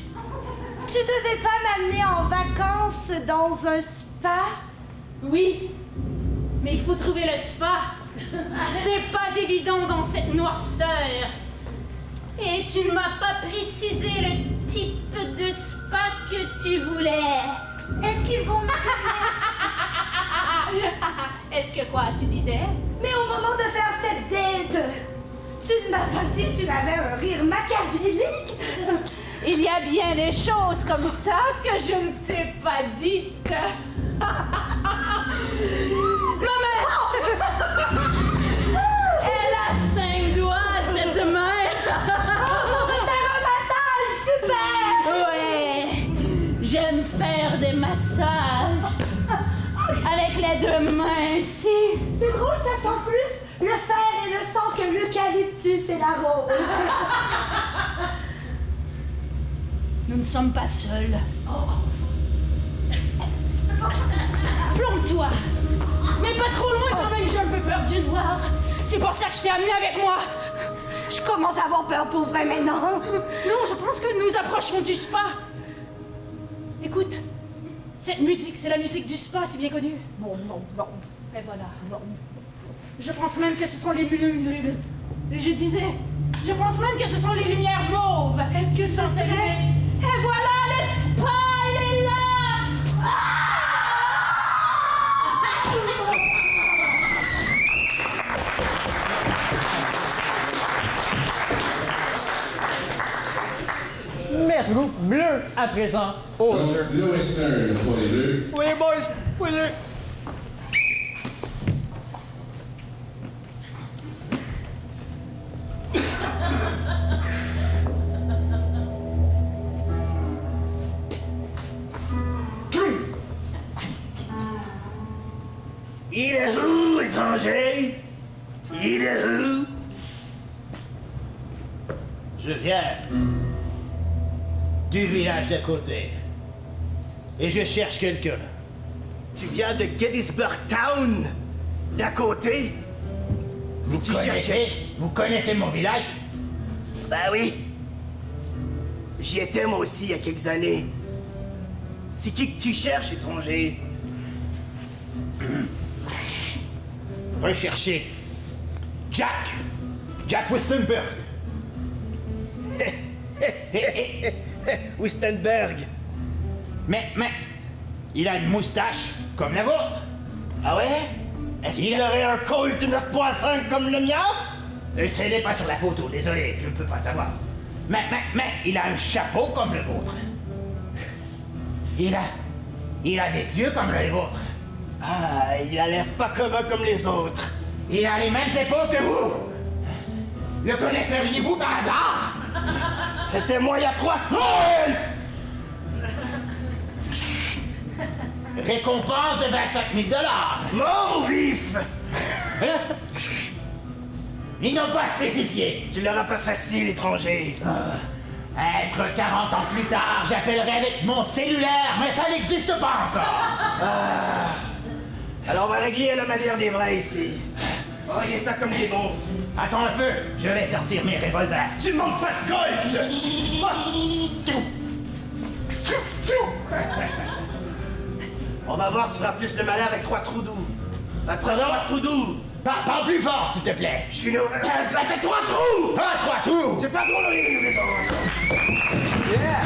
Tu devais pas m'amener en vacances dans un spa? Oui, mais il faut trouver le spa. Ce n'est pas évident dans cette noirceur. Et tu ne m'as pas précisé le type de spa que tu voulais. Est-ce qu'ils vont me Est-ce que quoi, tu disais? Mais au moment de faire cette date, tu ne m'as pas dit que tu avais un rire machiavélique? Il y a bien des choses comme ça que je ne t'ai pas dites. Maman! Elle a 5 doigts, cette main! On va faire un massage, super! Ouais! J'aime faire des massages avec les 2 mains ici. C'est drôle, ça sent plus le fer et le sang que l'eucalyptus et la rose. Nous ne sommes pas seuls. Plombe-toi! Mais pas trop loin quand même, j'ai un peu peur du noir. C'est pour ça que je t'ai amené avec moi. Je commence à avoir peur pour vrai maintenant. Non, je pense que nous approchons du spa. Écoute, cette musique, c'est la musique du spa, c'est bien connu. Non. Et voilà. Non. Je pense même que ce sont je pense même que ce sont les lumières mauves. Est-ce que ça serait... Et voilà, le spa, il est là! Merci beaucoup. Bleu à présent au jeu. Le western pour les bleus. Oui, boys, oui. Il est où, étranger? Il est où? Je viens du village d'à côté. Et je cherche quelqu'un. Tu viens de Gettysburg Town? D'à côté? Vous connaissez mon village? Ben oui. J'y étais moi aussi il y a quelques années. C'est qui que tu cherches, étranger? Recherchez Jack Westenberg. Westenberg. Mais, il a une moustache comme la vôtre. Ah ouais? Est-ce qu'il aurait un Colt 9.5 comme le mien? Ce n'est pas sur la photo, désolé, je ne peux pas savoir. Mais, il a un chapeau comme le vôtre. Il a des yeux comme les vôtres. Ah, il a l'air pas commun comme les autres. Il a les mêmes épaules que vous. Le connaisseriez-vous par hasard? C'était moi il y a 3 semaines! Récompense de 25 000 $. Mort ou vif? Ils n'ont pas spécifié. Tu l'auras pas facile, étranger. Être 40 ans plus tard, j'appellerai avec mon cellulaire, mais ça n'existe pas encore. Alors on va régler à la manière des vrais ici. Voyez ça comme des bons. Attends un peu, je vais sortir mes revolvers. Tu manques pas de Colt! On va voir si tu feras plus le malin avec 3 trous doux. Pas 3 trous doux! Parle plus fort, s'il te plaît. Je suis nouveau. T'as 3 trous! Ah, 3 trous! C'est pas drôle de rire les autres! Yeah!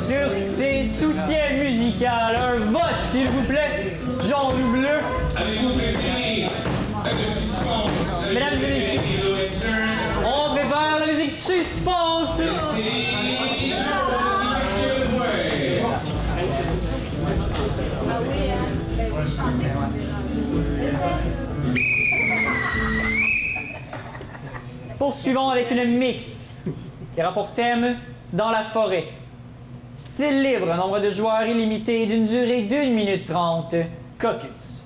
Sur ces soutiens musicaux, un vote, s'il vous plaît, jaune ou bleu. Avez-vous préféré le suspense? Mesdames et messieurs, le western? on préfère la musique suspense. Poursuivons avec une mixte qui aura pour thème Dans la forêt. Style libre, nombre de joueurs illimité d'une durée d'1 minute 30. Caucus.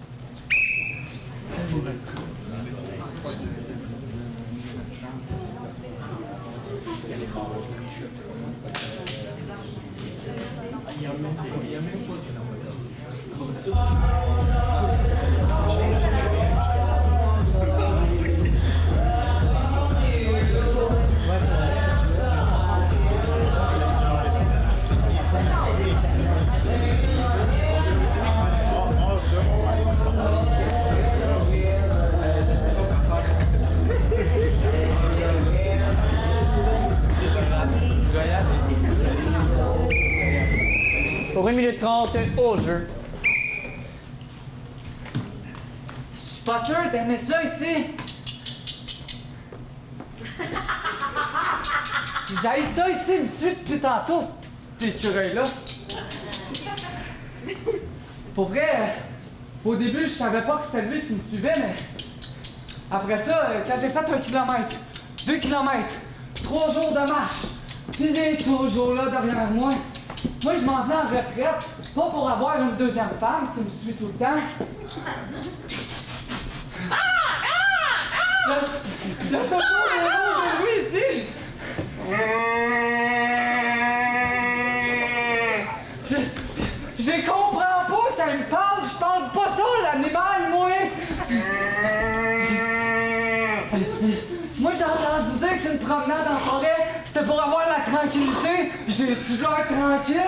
Pour 1 minute 30 au jeu. Je suis pas sûr d'aimer ça ici. J'haïs ça ici, il me suit depuis tantôt, cet écureuil-là. Pour vrai, au début, je savais pas que c'était lui qui me suivait, mais après ça, quand j'ai fait 1 kilomètre, 2 kilomètres, 3 jours de marche, puis il est toujours là derrière moi. Moi, je m'en venais en retraite, pas pour avoir une deuxième femme qui me suit tout le temps. C'est pas pour le nom de lui ici! Je comprends pas quand il me parle, je parle pas ça, l'animal, moi! Moi, j'ai entendu dire qu'une promenade en forêt, c'était pour avoir la tranquillité. J'ai-tu l'air tranquille?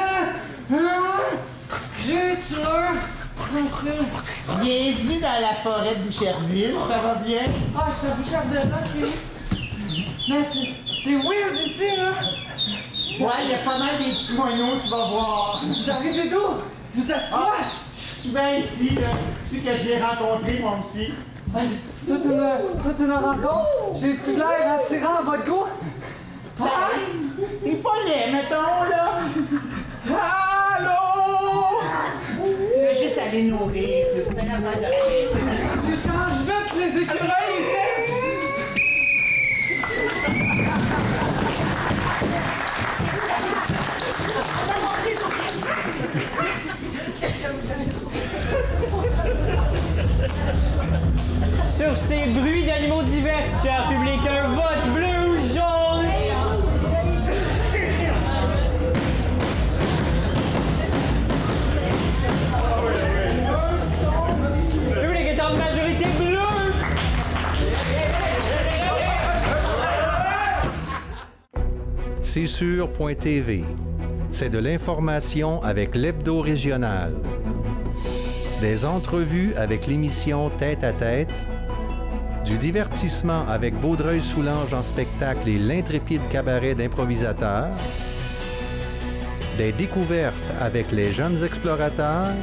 Hein? J'ai-tu l'air tranquille? Bienvenue dans la forêt de Boucherville, ça va bien? Ah, je suis à Boucherville, ok. Mais c'est weird ici, là! Ouais, il y a pas mal des petits moineaux, tu vas voir. Vous arrivez d'où? Vous êtes quoi? Je suis bien ici, là. C'est ici que je l'ai rencontré, moi aussi. Toute une rencontre? J'ai-tu l'air attirant à votre goût? Ben, t'es pas laid, mettons, là. Allô? Il va juste aller nourrir, c'est un affaire de rien. Tu changes vite les écureuils ici! Sur ces bruits d'animaux divers, cher public, un vote bleu ou jaune? Le public est en majorité bleue! C'est sûr.tv. C'est de l'information avec l'hebdo régional. Des entrevues avec l'émission Tête à tête. Du divertissement avec Vaudreuil-Soulanges en spectacle et l'intrépide cabaret d'improvisateurs. Des découvertes avec les jeunes explorateurs.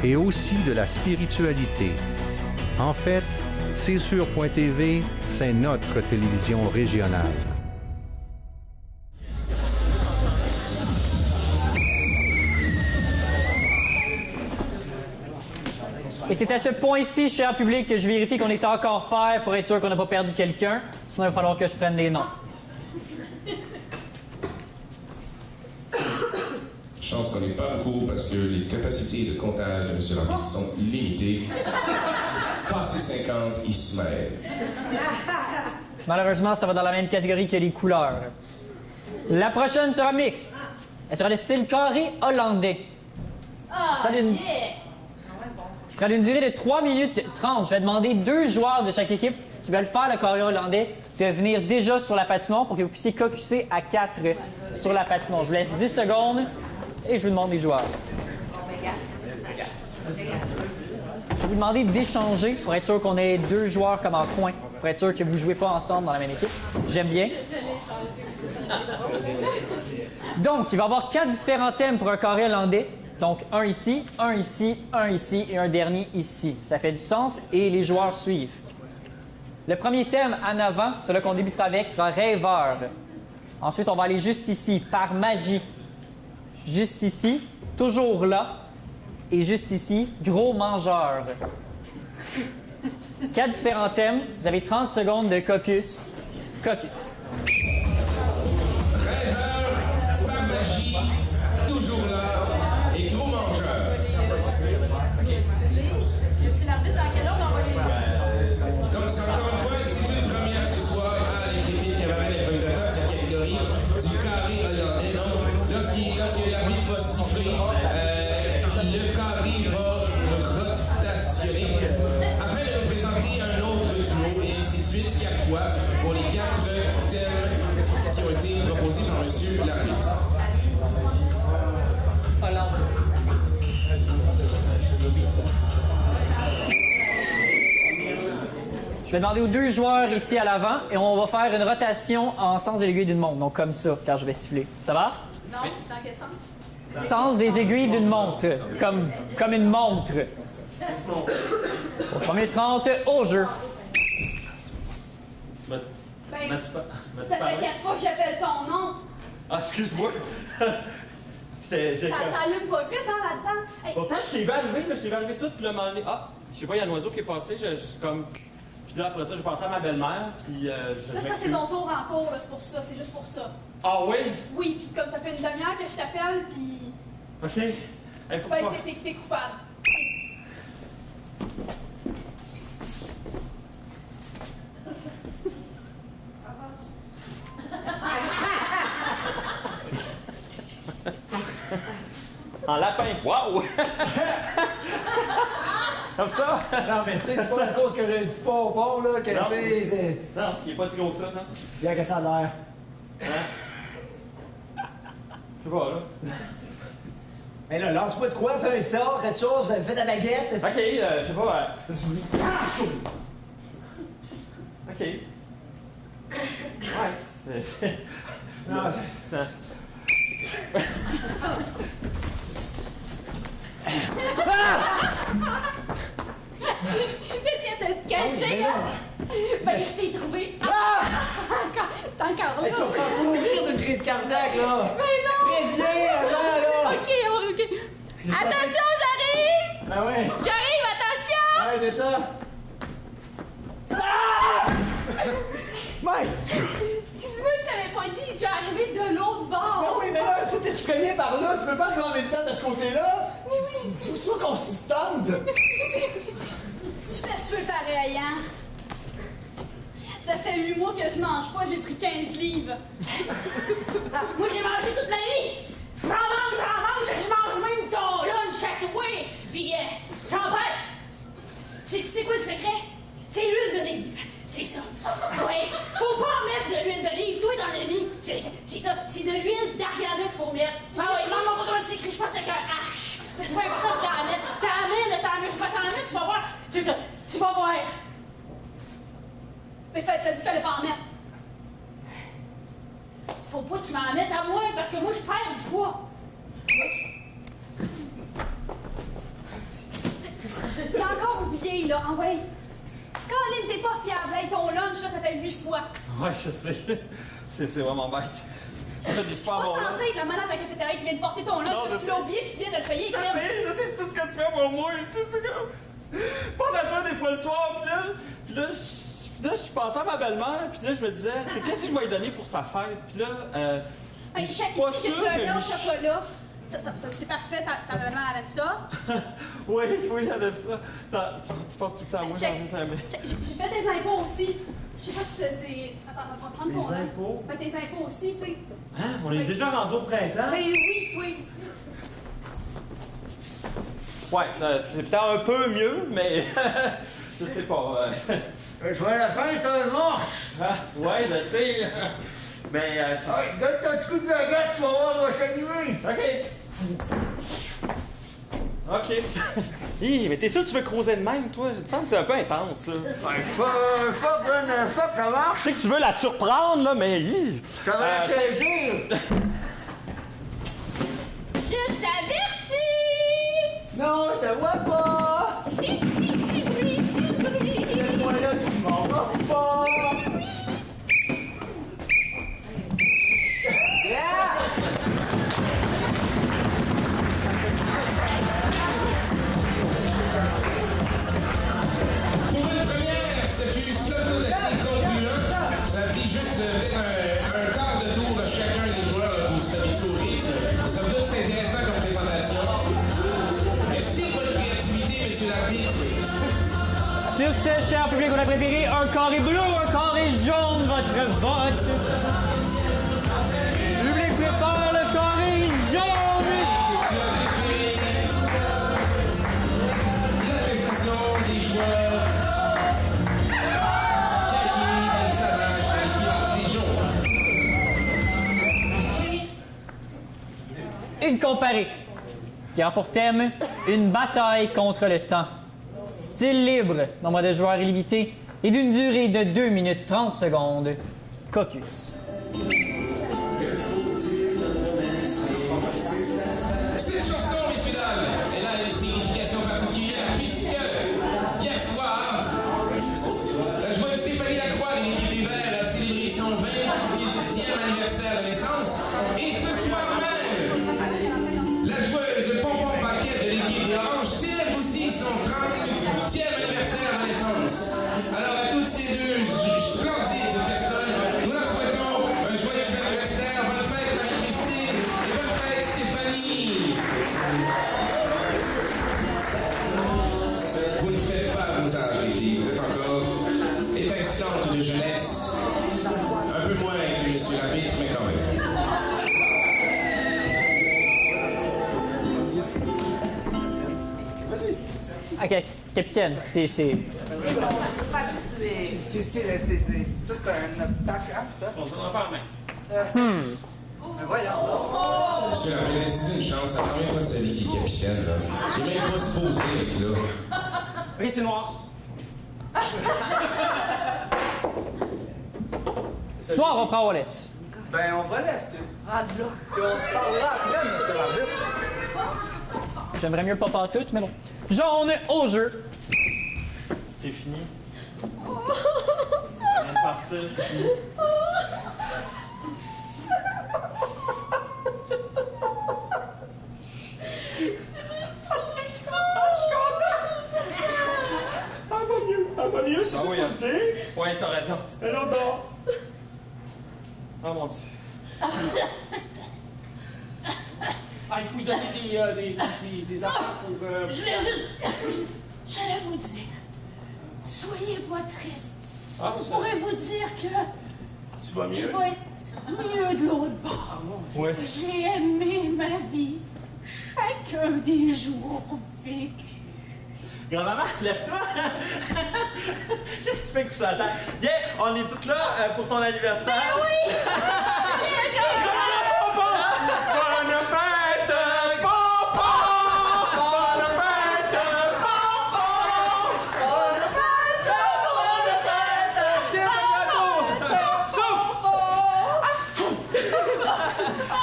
Et aussi de la spiritualité. En fait, C'est sûr.tv, c'est notre télévision régionale. Et c'est à ce point-ci, cher public, que je vérifie qu'on est encore pair pour être sûr qu'on n'a pas perdu quelqu'un. Sinon, il va falloir que je prenne les noms. Chance qu'on n'est pas beaucoup parce que les capacités de comptage de M. Lambert sont limitées. Passé 50, il se mêle. Malheureusement, ça va dans la même catégorie que les couleurs. La prochaine sera mixte. Elle sera de style carré hollandais. Ce sera d'une durée de 3 minutes 30. Je vais demander 2 joueurs de chaque équipe qui veulent faire le carré hollandais de venir déjà sur la patinoire pour que vous puissiez caucusser à 4 sur la patinoire. Je vous laisse 10 secondes et je vous demande les joueurs. Je vais vous demander d'échanger pour être sûr qu'on ait 2 joueurs comme en coin, pour être sûr que vous ne jouez pas ensemble dans la même équipe. J'aime bien. Donc, il va y avoir 4 différents thèmes pour un carré hollandais. Donc, un ici, un ici, un ici et un dernier ici. Ça fait du sens et les joueurs suivent. Le premier thème en avant, celui qu'on débutera avec, sera rêveur. Ensuite, on va aller juste ici, par magie. Juste ici, toujours là. Et juste ici, gros mangeur. 4 différents thèmes. Vous avez 30 secondes de caucus. Caucus. Rêveur, par magie, toujours là, et gros mangeur. Je suis l'arbitre, dans quelle ordre on va les jouer? Donc, encore une fois, c'est une première ce soir à l'intrépide cabaret d'improvisateur, cette catégorie du carré hollandais. Donc, lorsque l'arbitre va siffler, le carré va rotationner afin de nous présenter un autre duo et ainsi de suite 4 fois pour les 4 thèmes qui ont été proposés par M. l'arbitre. Je vais demander aux 2 joueurs ici à l'avant et on va faire une rotation en sens de l'aiguille d'une montre. Donc comme ça, quand je vais siffler. Ça va? Non, dans quel sens? Sens des aiguilles d'une montre. Comme une montre. Au premier 30, au jeu. Ben, ça fait 4 fois que j'appelle ton nom. Ah, excuse-moi. Ça allume pas vite, hein, là-dedans. Hey, Pourtant, je suis arrivé, je suis arrivé tout, puis là, ah, je sais pas, il y a un oiseau qui est passé, comme... Puis là, après ça, j'ai pensé à ma belle-mère, puis là, c'est parce que c'est ton tour en cours, là, c'est pour ça, c'est juste pour ça. Ah oui? Oui, puis comme ça fait une demi-heure que je t'appelle, puis... OK. Hey, faut que ben, t'es coupable. en lapin. Wow! Comme ça? Non, mais tu sais, c'est pas à cause que je dis pas au pont, là, que Non. tu sais. Non, il est pas si gros que ça, non? Bien que ça a l'air. Je sais pas, là. Mais là, lance-moi de quoi, fais un sort, quelque chose, fais ta baguette. Ok, je sais pas. Ah, chaud! Ok. Ouais, c'est. Non, T'essayes de te cacher, hein? Ben, je t'ai trouvé. T'es encore là. tu vas faire mourir d'une crise cardiaque, là! Mais non! Préviens avant, là! Ok. Attention, j'arrive! Ben ouais! J'arrive, attention! Ouais, c'est ça! Ah! Mike! Excuse-moi, je t'avais pas dit, j'ai arrivé de l'autre bord. Ben oui, mais là, tu sais, tu cogné par là, tu peux pas arriver en même temps de ce côté-là? Oui. Tu faut que tu sois consistante! Tu fais suer pareil, hein? Ça fait 8 mois que je mange pas, j'ai pris 15 livres. Moi, j'ai mangé toute ma vie. J'en mange, je mange même ton lunch à toi. Puis, j'en perds. Tu sais quoi le secret? C'est l'huile d'olive. C'est ça. Ouais. Faut pas en mettre de l'huile d'olive. Toi, t'en as mis. C'est ça. C'est de l'huile d'Ariana qu'il faut mettre. Ah ouais, demande-moi pas comment c'est écrit. Je pense que c'est avec un H. Mais c'est pas important, faut t'en mettre. T'en mets. Je vais t'en mettre, tu vas voir. Tu vas voir. Mais ça dit qu'il fallait pas en mettre. Faut pas que tu m'en mettes à moi, parce que moi, je perds du poids. Tu l'as encore oublié, là. Ah ouais. Caroline, t'es pas fiable. Hey, ton lunch, là, ça fait 8 fois. Ouais, je sais. C'est vraiment bête. Tu fais des super Je suis bons pas lunchs. censée être la madame de la cafétéria qui vient de porter ton lunch Non, parce que je tu l'as oublié puis tu viens de le payer. Je sais tout ce que tu fais pour moi et tout, c'est comme... Pense à toi des fois le soir, puis là, je pensais à ma belle-mère, puis là, je me disais, c'est qu'est-ce que je vais lui donner pour sa fête? Puis là, Hey, je suis ici, pas j'ai sûr pris un que... blanc au chocolat. C'est parfait, ta maman, elle aime ça. Oui, elle aime ça. Tu penses tout le temps à moi, j'en ai jamais. J'ai fait des impôts aussi. Je sais pas si c'est... Attends, on va prendre ton Les impôts? Fait tes impôts aussi, tu sais. Hein? On est déjà rendu au printemps? Ben oui. Ouais, c'est peut-être un peu mieux, mais je sais pas. Je vois la fin, c'est un morche! Ouais, je sais. Mais... Donne ton petit coup de baguette, tu vas voir, on va s'allumer! OK. Hi, mais t'es sûr que tu veux creuser de même, toi? Il me semble que t'es un peu intense, là. Fuck, ça marche! Je sais que tu veux la surprendre, là, mais... Ça va la saisir! Je t'avertis! Non, je te vois pas! C'est bruit. Cette fois-là, tu m'en vas pas! Pour une première, ce fut somme assez concluant. Ça a pris juste peut-être un quart de tour à chacun des joueurs là, pour s'habituer au rythme. Ça me donne c'est intéressant comme présentation. Merci de votre créativité, monsieur l'arbitre. Sur ce, cher public, on a préféré un carré bleu ou un carré jaune, votre vote. Le public prépare le carré jaune. La prestation des joueurs. Cahiers, des savages, des jaunes. Une comparée qui a pour thème une bataille contre le temps. Style libre, nombre de joueurs illimité et d'une durée de 2 minutes 30 secondes. Caucus. Cette chanson, messieurs, dames, elle a une signification particulière puisque hier soir, la joueuse Stéphanie Lacroix de l'équipe des Verts a célébré son 28e anniversaire de naissance. Et ce soir même, la joueuse Pompon Paquette de l'équipe des Oranges célèbre aussi son 30e anniversaire de naissance. Alors à toutes ces deux splendides personnes, nous leur souhaitons un joyeux anniversaire, bonne fête Marie-Christine et bonne fête Stéphanie. OK, capitaine, c'est... Excuse, c'est tout un obstacle, hein, ça? On s'en va en main. Mais voyons. Monsieur Lapin, laissez-y une chance. C'est la première fois de sa vie qu'il est capitaine, là. Il est même pas supposé être là. Oui, c'est noir. Toi, on va prendre Wallace. Ben, on va laisser. Rendu là. Puis on se parlera après, monsieur l'arbitre. J'aimerais mieux pas pantoute, mais bon. Jaune au jeu. C'est fini. Ça vient de partir, c'est fini. Elle va mieux, c'est Ah ça oui, que je dis? Ouais, t'as raison. Elle endort. Oh mon Dieu. Ah, il faut lui donner des affaires pour... Je voulais juste... J'allais vous dire... Soyez pas triste. Ah, Je ça- pourrais vous dire que... Tu vas mieux? Je vais être mieux de l'autre bord. Ouais. J'ai aimé ma vie. Chacun des jours vécus. Grand-maman, lève-toi! Qu'est-ce que tu fais coucher à terre? Viens, on est toutes là pour ton anniversaire. Ben oui! Bonne fête, papa! Bonne fête, papa! Bonne fête! Tiens, bientôt! Souffle! Oh,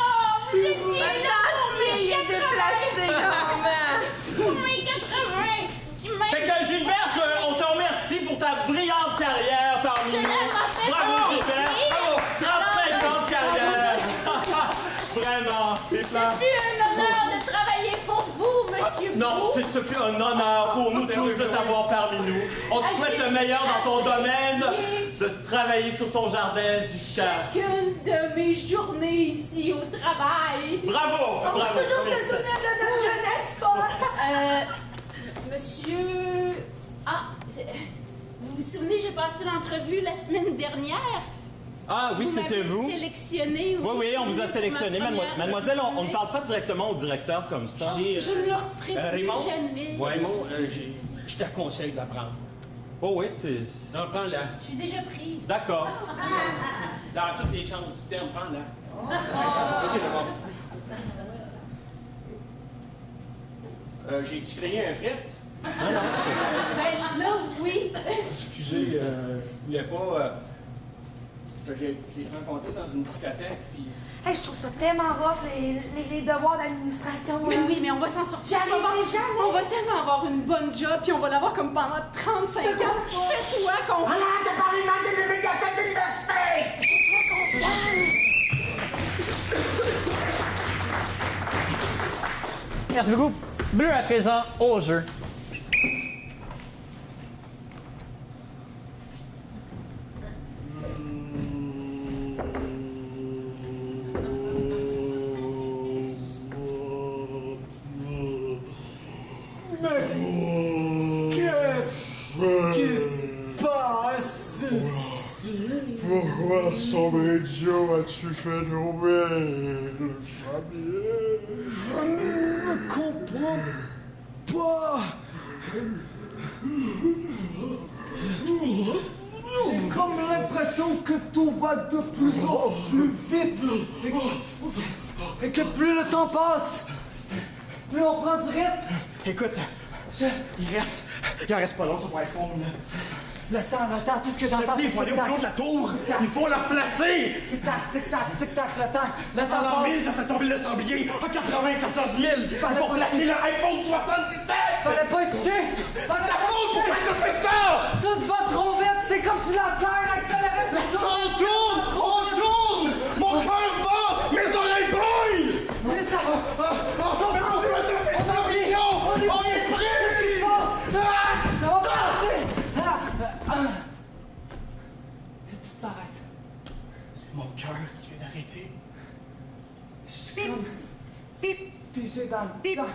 vous étiez là! Il est déplacé, grand-mère! Mais 80! Fait que Gilberte, on te remercie pour ta brillante carrière parmi C'est nous. vraiment fait Bravo plaisir. Gilberte! 35 ans de carrière! Vraiment! Ce fut un honneur de travailler pour vous, monsieur Non, Brou. ce fut un honneur pour nous tous de t'avoir parmi nous. On te souhaite le meilleur dans ton domaine, de travailler sur ton jardin jusqu'à... Chacune de mes journées ici au travail. Bravo! On va Bravo! toujours se souvenir de notre jeunesse, Paul. Monsieur... Ah, vous vous souvenez, j'ai passé l'entrevue la semaine dernière. Ah oui, c'était m'avez vous? sélectionné. Oui, oui, on vous a sélectionné. Mademoiselle, on ne parle pas directement au directeur comme ça. Je ne le referai plus Raymond? jamais. Ouais. Raymond, je te conseille de la prendre. Oh oui, c'est... Non, prends-la. Je suis déjà prise. D'accord. Dans toutes les chances du terme, prends-la. Vas-y, Raymond. J'ai-tu créé un fret? Ben là, oui. Excusez, je voulais pas... j'ai rencontré dans une discothèque, puis... Hey, je trouve ça tellement rough, les devoirs d'administration. Mais là. oui, mais on va s'en sortir. J'arriverai jamais. On va tellement avoir une bonne job, puis on va l'avoir comme pendant 35 ans. Fais-toi confiance. Voilà, t'as parlé mal de la médiathèque de l'université! Fais-toi confiance. Merci beaucoup. Bleu à présent au jeu. Qu'est-ce qui se passe ici? Pourquoi sombre idiot as-tu fait tomber le chamier? Je ne comprends pas. J'ai comme l'impression que tout va de plus en plus vite et que plus le temps passe, plus on prend du rythme. Écoute, il en reste pas long sur mon iPhone. Le temps, tout ce que j'entends, Il faut aller au plus haut de la tour. Il faut la replacer. Tic-tac, tic-tac, tic-tac, le temps En l'an passe. 1000, t'as fait tomber le sanglier. En 94 000, il faut placer le iPhone 77. Fallait pas être touché. C'est ta faute, pourquoi t'as fait ça? Tout va trop vite, c'est comme si la terre accélérait. On tourne. Mon cœur bat, mes oreilles brûlent. Mais ça Mais pourquoi t'as fait ça, Million? On est pris. Ça va passer. Et tu s'arrêtes. C'est mon cœur qui vient d'arrêter. Pip. Figé dans le temps.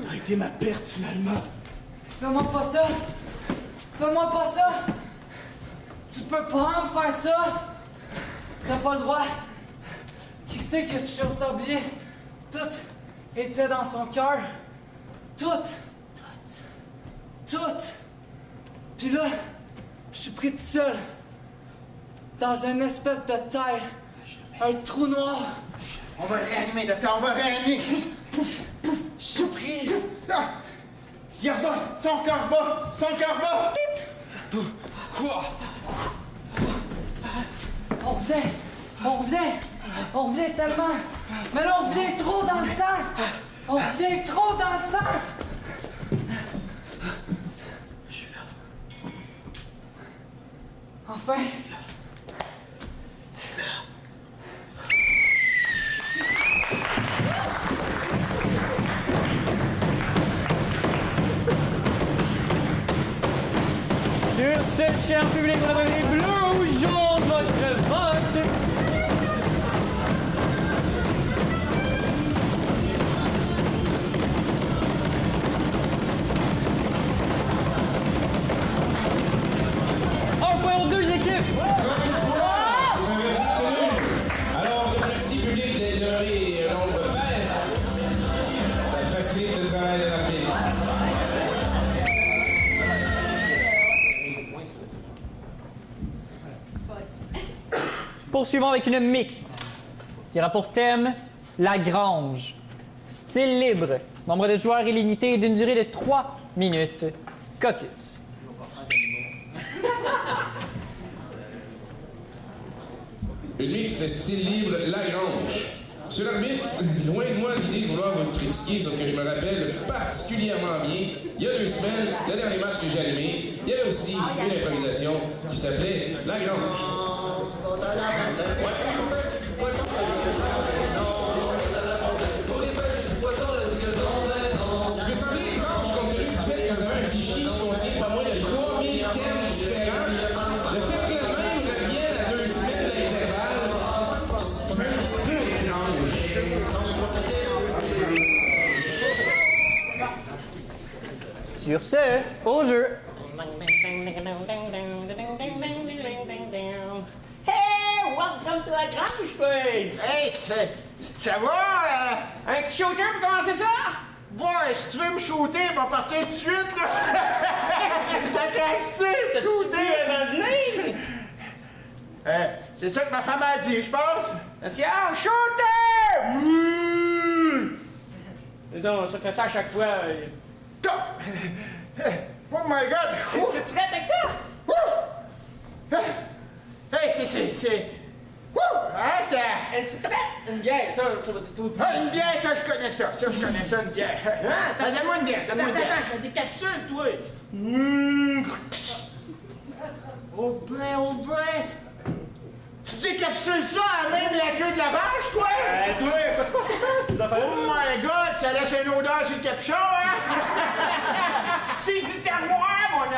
T'as été ma perte, finalement. Fais-moi pas ça. Fais-moi pas ça. Tu peux pas me faire ça. T'as pas le droit. Qui c'est qui a touché au sablier? Tout était dans son cœur. Tout. Puis là, je suis pris tout seul. Dans une espèce de terre. Un trou noir. On va le réanimer, docteur, on va le réanimer. Je suis pris. Viens bas, son cœur bas. Quoi? On revient tellement. Mais là, on revient trop dans le temps. Je suis là. Enfin. Sur ce, cher public, vous avez bleu ou jaune votre vote. Un point aux deux équipes. Alors, je remercie le public d'être demeuré nombre pair. Ça facilite le travail de l'arbitre. Poursuivons avec une mixte qui aura pour thème la grange. Style libre. Nombre de joueurs illimité d'une durée de 3 minutes. Caucus. Une mixte style libre, Lagrange. Sur l'arbitre, loin de moi l'idée de vouloir vous critiquer, sauf que je me rappelle particulièrement bien, il y a 2 semaines, le dernier match que j'ai animé, il y avait aussi une improvisation qui s'appelait Lagrange. Ça peut sembler étrange compte tenu du fait que vous avez un fichier qui contient pas moins de 3000 thèmes différents. Le fait que le même revienne à 2 semaines d'intervalle, c'est même un petit peu étrange. Sur ce, au jeu. Hey, welcome to la grange, boy! Hey, ça va? Un petit shooter pour commencer ça? Ouais, si tu veux me shooter, on va partir tout de suite, là! T'as capté, shooter! C'est ça que ma femme a dit, je pense! Tiens, shooter! C'est ça, on se fait ça à chaque fois. Oh my god! Tu te traites avec ça? Hey, c'est... Wouh! Hein, ça... Une petite traite? Une bière, ça va tout. Ah, une bière, ça, je connais ça. Ça, je connais ça, une bière. Donne-moi une bière, donne-moi une bière. Attends, j'ai des capsules, toi. Oh ben... Tu décapsules ça à même la queue de la vache, toi? Toi, écoute pas c'est ça, ces affaires-là? Oh my god, ça laisse une odeur sur le capuchon, hein? C'est du terroir, mon homme! Mon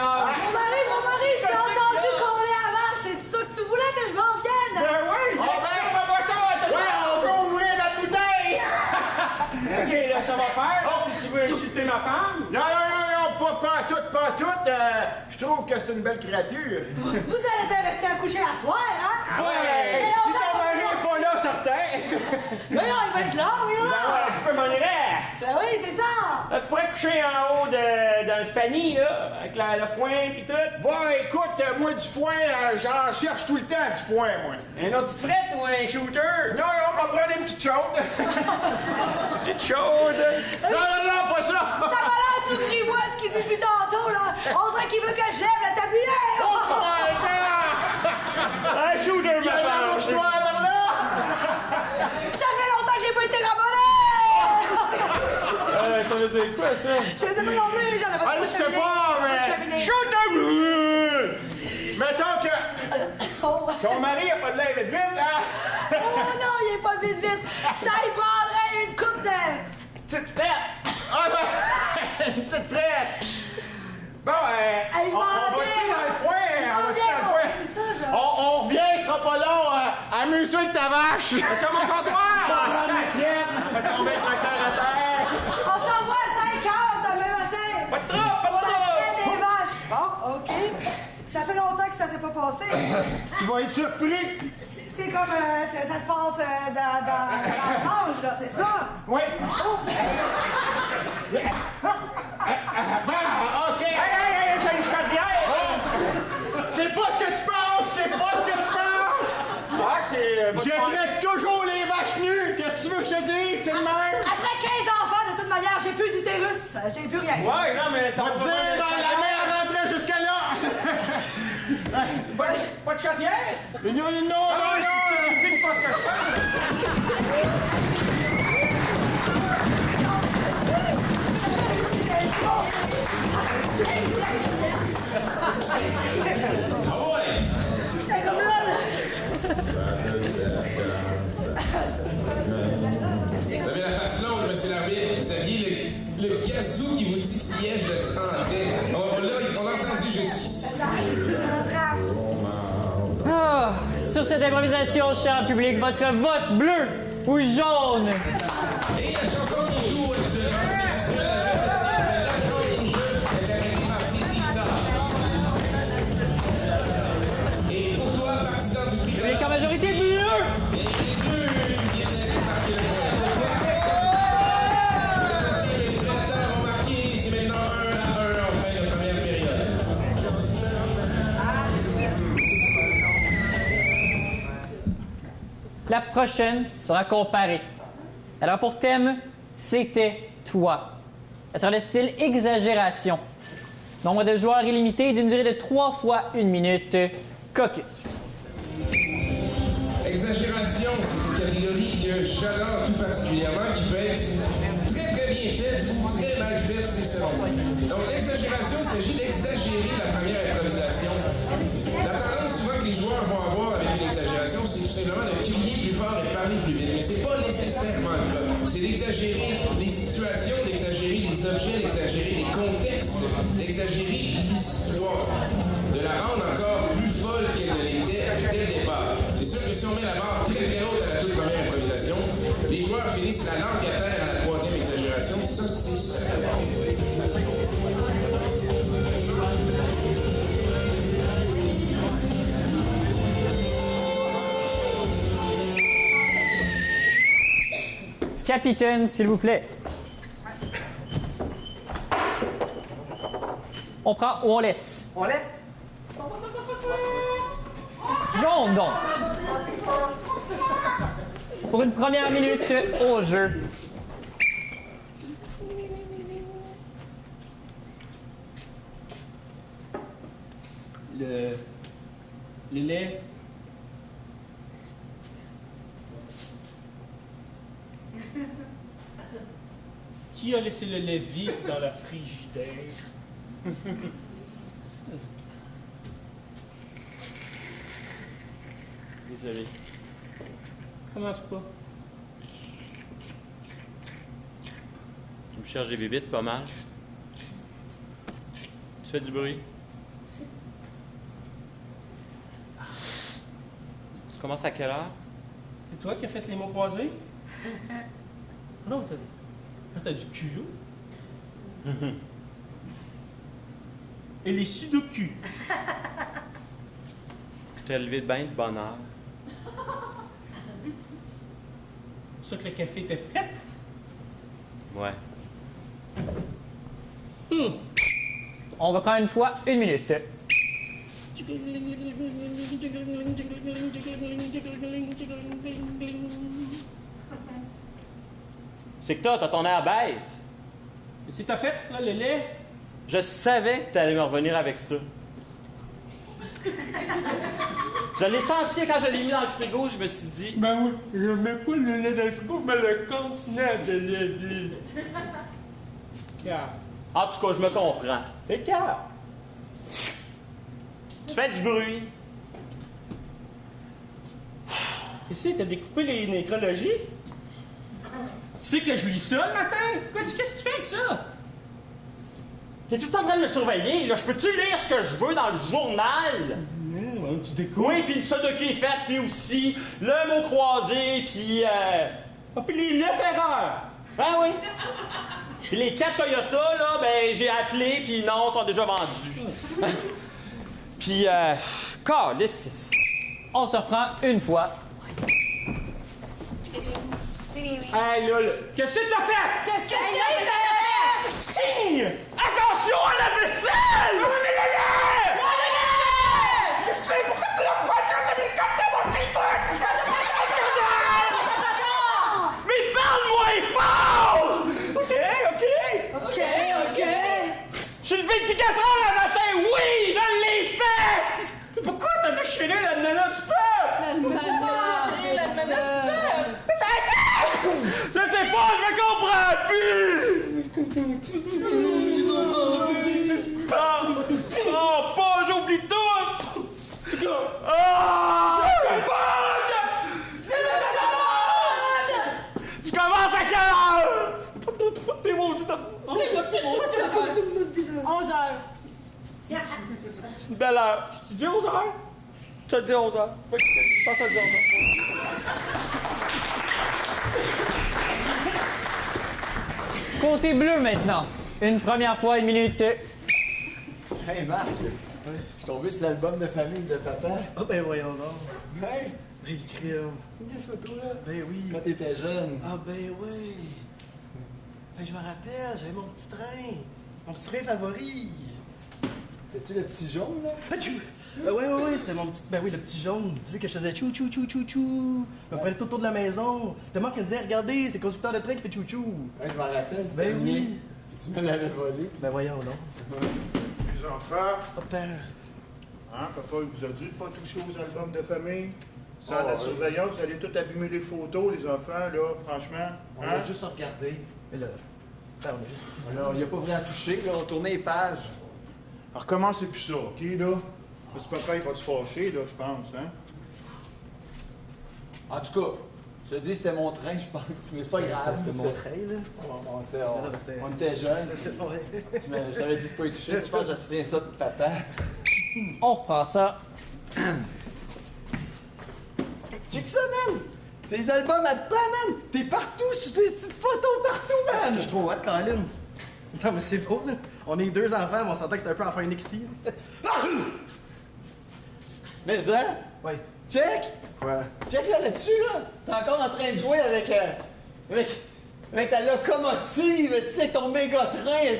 mari, je t'ai entendu coller la vache. C'est ça que tu voulais que je m'en vienne? Ben oui, je vais ça, ma boisson! Ouais, on veut ouvrir notre bouteille! OK, là, ça va faire. Tu veux insulter ma femme? Non, pas tout. Je trouve que c'est une belle créature. Vous allez bien rester à coucher la soir, hein? Ouais! Si ton mari est pas là, certain! Mais non, il va être là, oui, là! Tu peux m'en aller. Ben oui, c'est ça! Là, tu pourrais coucher en haut dans le fanny, là, avec le foin pis tout. Bon, écoute, moi, du foin, j'en cherche tout le temps, du foin, moi. Un autre petite frette ou un shooter? Non, on va prendre une petite chaude. Petite chaude? Non, pas ça! Ça va l'air tout grivois ce qu'il dit depuis tantôt, là! On dirait qu'il veut que je lève la tablière! Oh my god! Un shooter, ma Il y a la femme! mouche noire par là! Ça fait longtemps que j'ai pas été ramené! Ça veut dire quoi, ça? Je sais pas non plus, j'en avais pas Je sais pas, mais... Shooter! Mettons que... Ton mari a pas de l'air vite, hein? Oh non, il est pas vite! Ça y prendrait une coupe de... Petite frette! Ah ben, une petite frette! Bon, on va-tu dans le foin? C'est ça, genre. On revient, ce sera pas long. Amuse-toi avec ta vache! Sur mon comptoir! La tienne! Fais tomber le tracteur à terre! On s'envoie à 5 heures demain matin! Pas de trop, pas de Pour la trop! fête des vaches! Bon, OK. Ça fait longtemps que ça s'est pas passé. Tu vas être surpris! C'est comme ça se passe dans le nord, mélange, là, c'est ça? Oui. OK. Hey, j'ai une chaudière! C'est pas ce que tu penses! C'est pas ce que tu penses! Ah, c'est... Je traite toujours les vaches nues! Qu'est-ce que tu veux que je te dise? C'est le même! Après 15 enfants, de toute manière, j'ai plus d'utérus. J'ai plus rien. Ouais, non, mais... Va te dire, la mère rentrait jusqu'à là! Pas de chaudière? Non, non, non, non! C'est pas ce que je pense. Ah ouais! Vous avez la face longue, monsieur l'arbitre. Vous saviez, le gazou qui vous titillait, je le sentais. On l'a entendu jusqu'ici. Ah, sur cette improvisation, cher public, votre vote bleu ou jaune? Et la chanson qui joue actuellement, c'est sur la justice, la grande jeu, interprétée par Sidi Tarr. Et pour toi, partisan du tricolore... Public en majorité bleu! Et les bleus viennent de marquer le point. Les prédateurs ont marqué, c'est maintenant 1-1 en fin de première période. La prochaine sera comparée. Elle aura pour thème « C'était toi ». Elle sera de style exagération. Nombre de joueurs illimité d'une durée de 3 fois 1 minute. Caucus. Exagération, c'est une catégorie que j'adore tout particulièrement, qui peut être très très bien faite ou très mal faite, c'est selon moi. Donc l'exagération, il s'agit d'exagérer la première improvisation. La tendance souvent que les joueurs vont avoir avec une exagération, c'est tout simplement de crier plus fort et parler plus vite. Mais c'est pas nécessairement le cas. C'est d'exagérer les situations, d'exagérer les objets, d'exagérer les contextes, d'exagérer l'histoire, de la rendre encore plus folle qu'elle ne l'était dès le départ. C'est sûr que si on met la barre très très haute à la toute première improvisation, les joueurs finissent la langue à terre à la troisième exagération. Ça, c'est certain. Capitaine, s'il vous plaît. On prend ou on laisse? On laisse? Jaune, donc. Pour une première minute au jeu. Le lait. Qui a laissé le lait vif dans la frigidaire? Désolé. Commence pas. Tu me cherches des bébites pas mal. Tu fais du bruit. Tu commences à quelle heure? C'est toi qui as fait les mots croisés? Non, t'as du culot. Et les sudoku. Je t'ai levé de bain de bonne heure. C'est ça que le café était fait? Ouais. On va prendre une fois 1 minute. C'est que t'as ton air bête. C'est ta fête, là, le lait? Je savais que t'allais me revenir avec ça. Je l'ai senti quand je l'ai mis dans le frigo, je me suis dit... Ben oui, je mets pas le lait dans le frigo, je mets le contenant de lait vide. En tout cas, je me comprends. T'es calme. Tu fais du bruit. Ici, t'as découpé les nécrologies? Tu sais que je lis ça le matin? Qu'est-ce que tu fais avec ça? T'es tout le temps en train de me surveiller, là. Je peux-tu lire ce que je veux dans le journal? Tu découpes? Oui, puis le sudoku est fait, puis aussi le mot croisé, puis Ah, puis les 9 erreurs! Ah oui! Puis les 4 Toyota, là, ben, j'ai appelé, puis non, sont déjà vendus. Puis, calisse, On se reprend une fois. Hey, là, qu'est-ce que t'as fait? Qu'est-ce que t'as fait? Signe! Attention à la vaisselle! Remets-la-la! Je sais pourquoi tu l'as pas quand t'as mis comme dans mon truc! Mais parle-moi fort! OK. Je suis levé depuis 4 heures le matin, oui, je l'ai fait! Mais pourquoi t'as déchiré l'almanach du peuple? Je sais pas, je me comprends plus! Pas, j'oublie tout! Tu commences à quelle heure? T'es maudit, t'as... 11 heures. C'est une belle heure. Tu dis 11 heures? Tu as dit 11 heures. Je pense que ça dit 11 heures. Côté bleu maintenant. Une première fois, 1 minute. Hey Marc, je suis tombé sur l'album de famille de papa. Ah ben voyons donc. Hey! Ben crème. Qu'est-ce que toi là? Ben oui. Quand t'étais jeune. Ah ben oui. Ben je me rappelle, j'avais mon petit train. Mon petit train favori. C'était-tu le petit jaune là? Ouais, c'était mon petit... Ben oui, le petit jaune. Celui que je faisais chou chou chou chou chou. Je me prenais tout autour de la maison. Tellement qu'elle disait, regardez, c'est le conducteur de train qui fait chou chou. Ouais, je m'en rappelle, c'était Ben oui. mien. Puis tu me l'avais volé. Ben voyons donc. Les enfants, Papa. hein, papa, il vous a dit de pas toucher aux albums de famille. Sans Ah, la oui. surveillance, vous allez tout abîmer les photos, les enfants, là, franchement. On Hein? va juste regarder. Mais là, on a juste... Alors, il n'y a pas vraiment touché, là, on tournait les pages. Alors, comment c'est plus ça, OK, là? Parce que papa, il va se fâcher, là, je pense, hein? En tout cas, je te dis, c'était mon train, je pense. Mais c'est pas grave. C'était mon train, là. On était jeunes. Ouais. Je t'avais dit de pas y toucher. Je pense que je retiens ça de papa. On reprend ça. Check ça, man! C'est les albums à toi, man! T'es partout, sur tes petites photos partout, man! Je suis trop hot, Colin. Non, mais c'est beau, là. On est 2 enfants, mais on s'entend que c'est un peu en fin ici. Mais ça? Oui. Check! Quoi? Check là-dessus, là! T'es encore en train de jouer avec ta locomotive, c'est ton méga-train,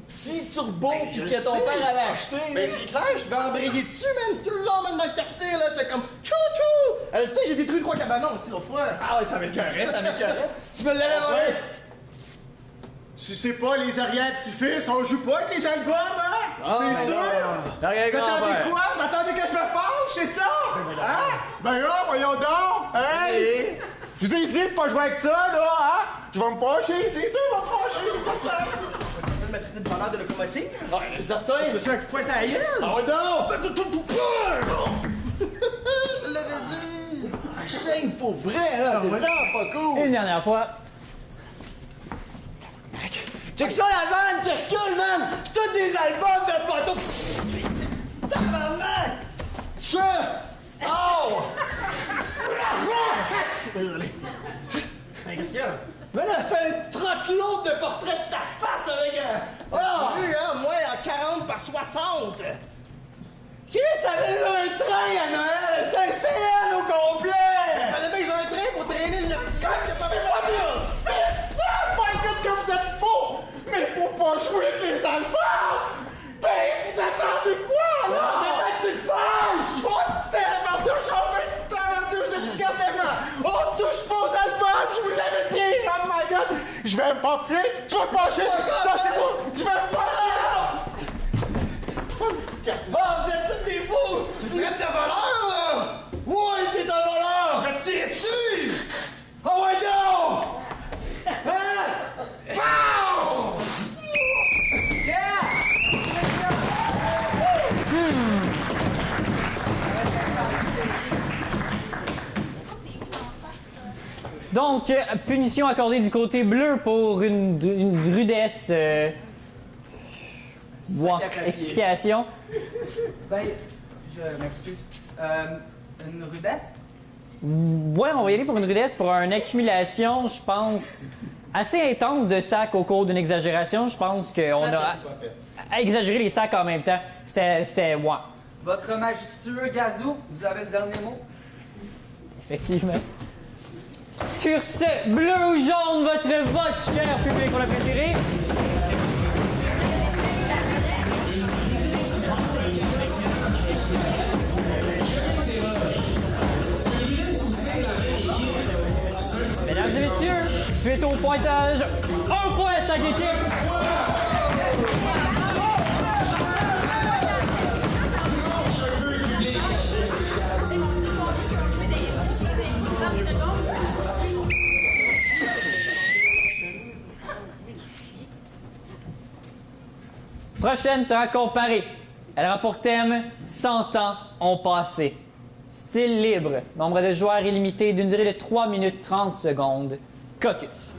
fille turbo, je pis que ton sais. père avait acheté. Ben c'est clair, je vais embrayer dessus, man, tout le long, man, dans le quartier, là, j'étais comme chou-chou! Elle sait, j'ai détruit 3 cabanons aussi l'autre fois. Ah ouais, ça m'écœurait, ça m'écœurait. Tu me l'avais volé! Ouais. Si c'est pas les arrière-petits-fils, on joue pas avec les albums, hein? Ah, c'est ben sûr? non. Vous attendez quoi? Vous attendez que je me fâche, c'est ça? Hein? Ben là, voyons donc! Hey! Je vous ai dit de pas jouer avec ça, là, hein? Je vais me fâcher, c'est sûr, je vais me fâcher, c'est certain! Tu me traiter de voleur de locomotive? Ouais, certain! C'est ça qui pointe sa gueule! Ah ouais, non! Je l'avais dit! Un shame pour vrai, là! C'est vraiment pas cool! Une dernière fois. Check ça, la vanne qui recule, man! C'est tous des albums de photos! Tabarnak! Ça! Oh! Désolé. Mais qu'est-ce qu'il y a? Mais là, c'est un truckload de portraits de ta face avec un... Oh! Oui, hein, moi, en 40 par 60! Chris, t'avais eu un train à Noël! C'est un CN au complet! Fallait bien que j'ai un train pour traîner le petit sac, c'est pas C'est moi qui fais ça! My God, que vous êtes faux! Mais faut pas jouer avec les albums! Ben, vous attendez quoi, là? Peut-être que tu te fâches! Oh, tabarnouche, on veut une tabarnouche de discothèquement! On touche pas aux albums, je vous l'avais dit! Oh my God! Je vais me pomper! Je vais me pencher! Lâchez-vous! Je vais me pencher! Oh, vous êtes tous des fous! Tu me traites de voleur, là! Ouais, t'es un voleur! Je vais te tirer dessus! Oh ouais, non! Hein? Pow! Donc, punition accordée du côté bleu pour une rudesse. Explication. Ben, je m'excuse. Une rudesse? Ouais, on va y aller pour une rudesse, pour une accumulation, je pense, assez intense de sacs au cours d'une exagération. Je pense qu'on a exagéré les sacs en même temps. C'était moi. Votre majestueux Gazou, vous avez le dernier mot? Effectivement. Sur ce, bleu ou jaune, votre vote, cher public, on l'a préféré. Mesdames et messieurs, suite au pointage, 1 point à chaque équipe. Prochaine sera comparée. Elle aura pour thème 100 ans ont passé. Style libre. Nombre de joueurs illimité d'une durée de 3 minutes 30 secondes. Caucus.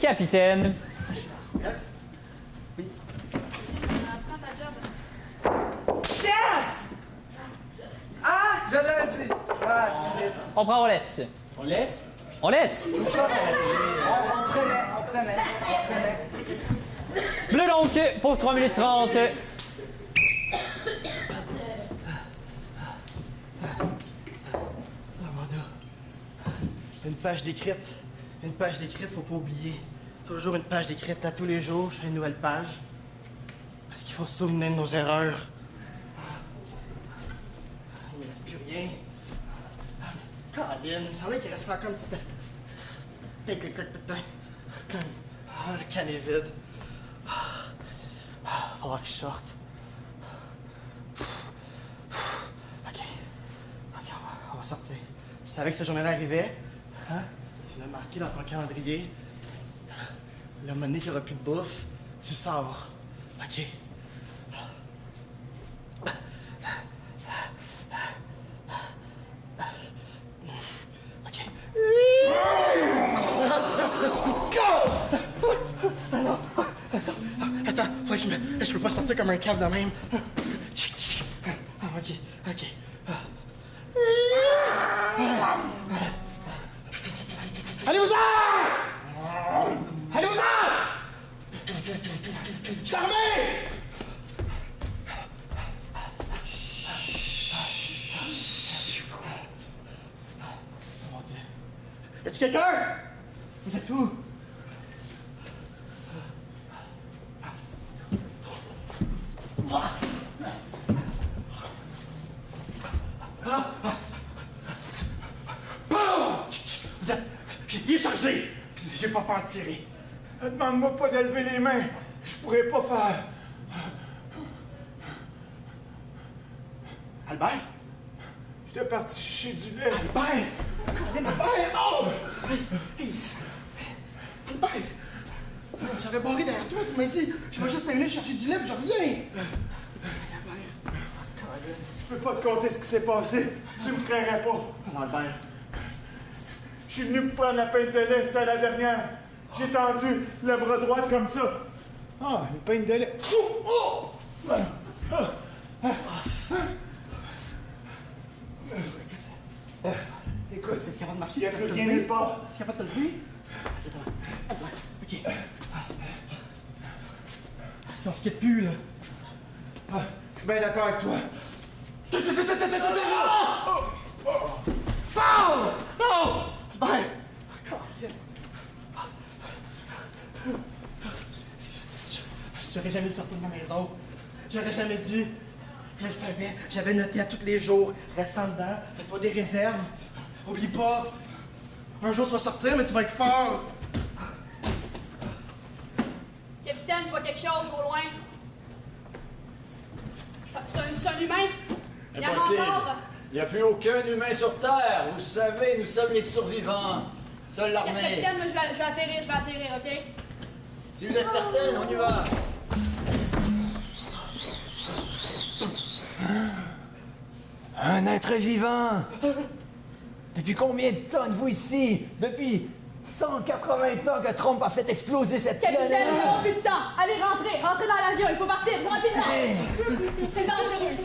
Capitaine. Oui. Prends ta job. Yes! Ah, je l'avais dit. Ah, shit. On prend, on laisse. On laisse? On laisse. On prenait. Bleu donc, pour 3 minutes 30. Une page d'écrite. Une page d'écrite, faut pas oublier. Toujours une page d'écrite à tous les jours, je fais une nouvelle page. Parce qu'il faut se souvenir de nos erreurs. Il me reste plus rien. Caroline, il semblait qu'il restait encore un petit... le can est vide. Va falloir que je sorte. Ok, on va sortir. Tu savais que cette journée-là arrivait? Hein? Tu l'as marqué dans ton calendrier. Le moment donné qu'il n'y aura plus de bouffe, tu sors. OK? OK. Non. Attends, faut que je peux pas sortir comme un câble de même. OK. Allez-vous-en! Charmé! Mon Dieu. Y a-tu quelqu'un? Vous êtes où? Vous êtes... Il est chargé! J'ai pas peur de tirer. Demande-moi pas de lever les mains. Je pourrais pas faire. Albert? J'étais parti chez du lait. Albert! Albert! Oh! Albert! J'avais barré derrière toi, tu m'as dit, je vais juste 5 minutes chercher du lait puis je reviens. Je peux pas te conter ce qui s'est passé. Tu me créerais pas. Non, Albert. Je suis venu me prendre la pinte de lait, c'était la dernière. J'ai tendu le bras droit comme ça. Ah, une pinte de lait. Oh! Écoute, est-ce capable de marcher? Il n'y a plus rien nulle part. Est-ce capable de te lever? OK. Si on se quitte plus, là. Ah, je suis bien d'accord avec toi. Oh! Ben! J'aurais jamais dû sortir de ma maison. J'aurais jamais dû. Je le savais. J'avais noté à tous les jours. Reste en dedans. Fais pas des réserves. Oublie pas. Un jour, tu vas sortir, mais tu vas être fort. Capitaine, je vois quelque chose au loin. C'est un humain. Il y en a Impossible. encore. Il n'y a plus aucun humain sur Terre. Vous savez, nous sommes les survivants. Seule l'armée. Capitaine, moi, je vais atterrir, OK? Si vous êtes certaine, on y va. Un être vivant. Depuis combien de temps êtes-vous ici? Depuis 180 ans que Trump a fait exploser cette Capitaine, planète. nous n'avons plus de temps. Allez, rentrez dans l'avion, il faut partir, rapidement. Hey. C'est dangereux.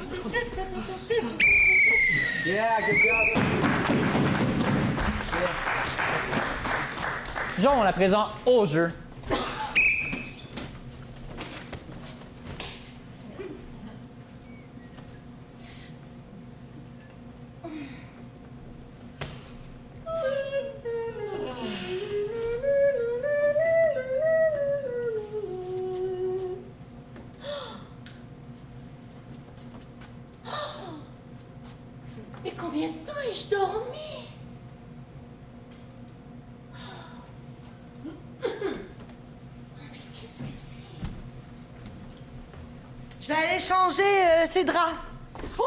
Yeah, good job. John, à présent, au jeu. Mais combien de temps ai-je dormi? Mais qu'est-ce que c'est? Je vais aller changer ces draps. Oh!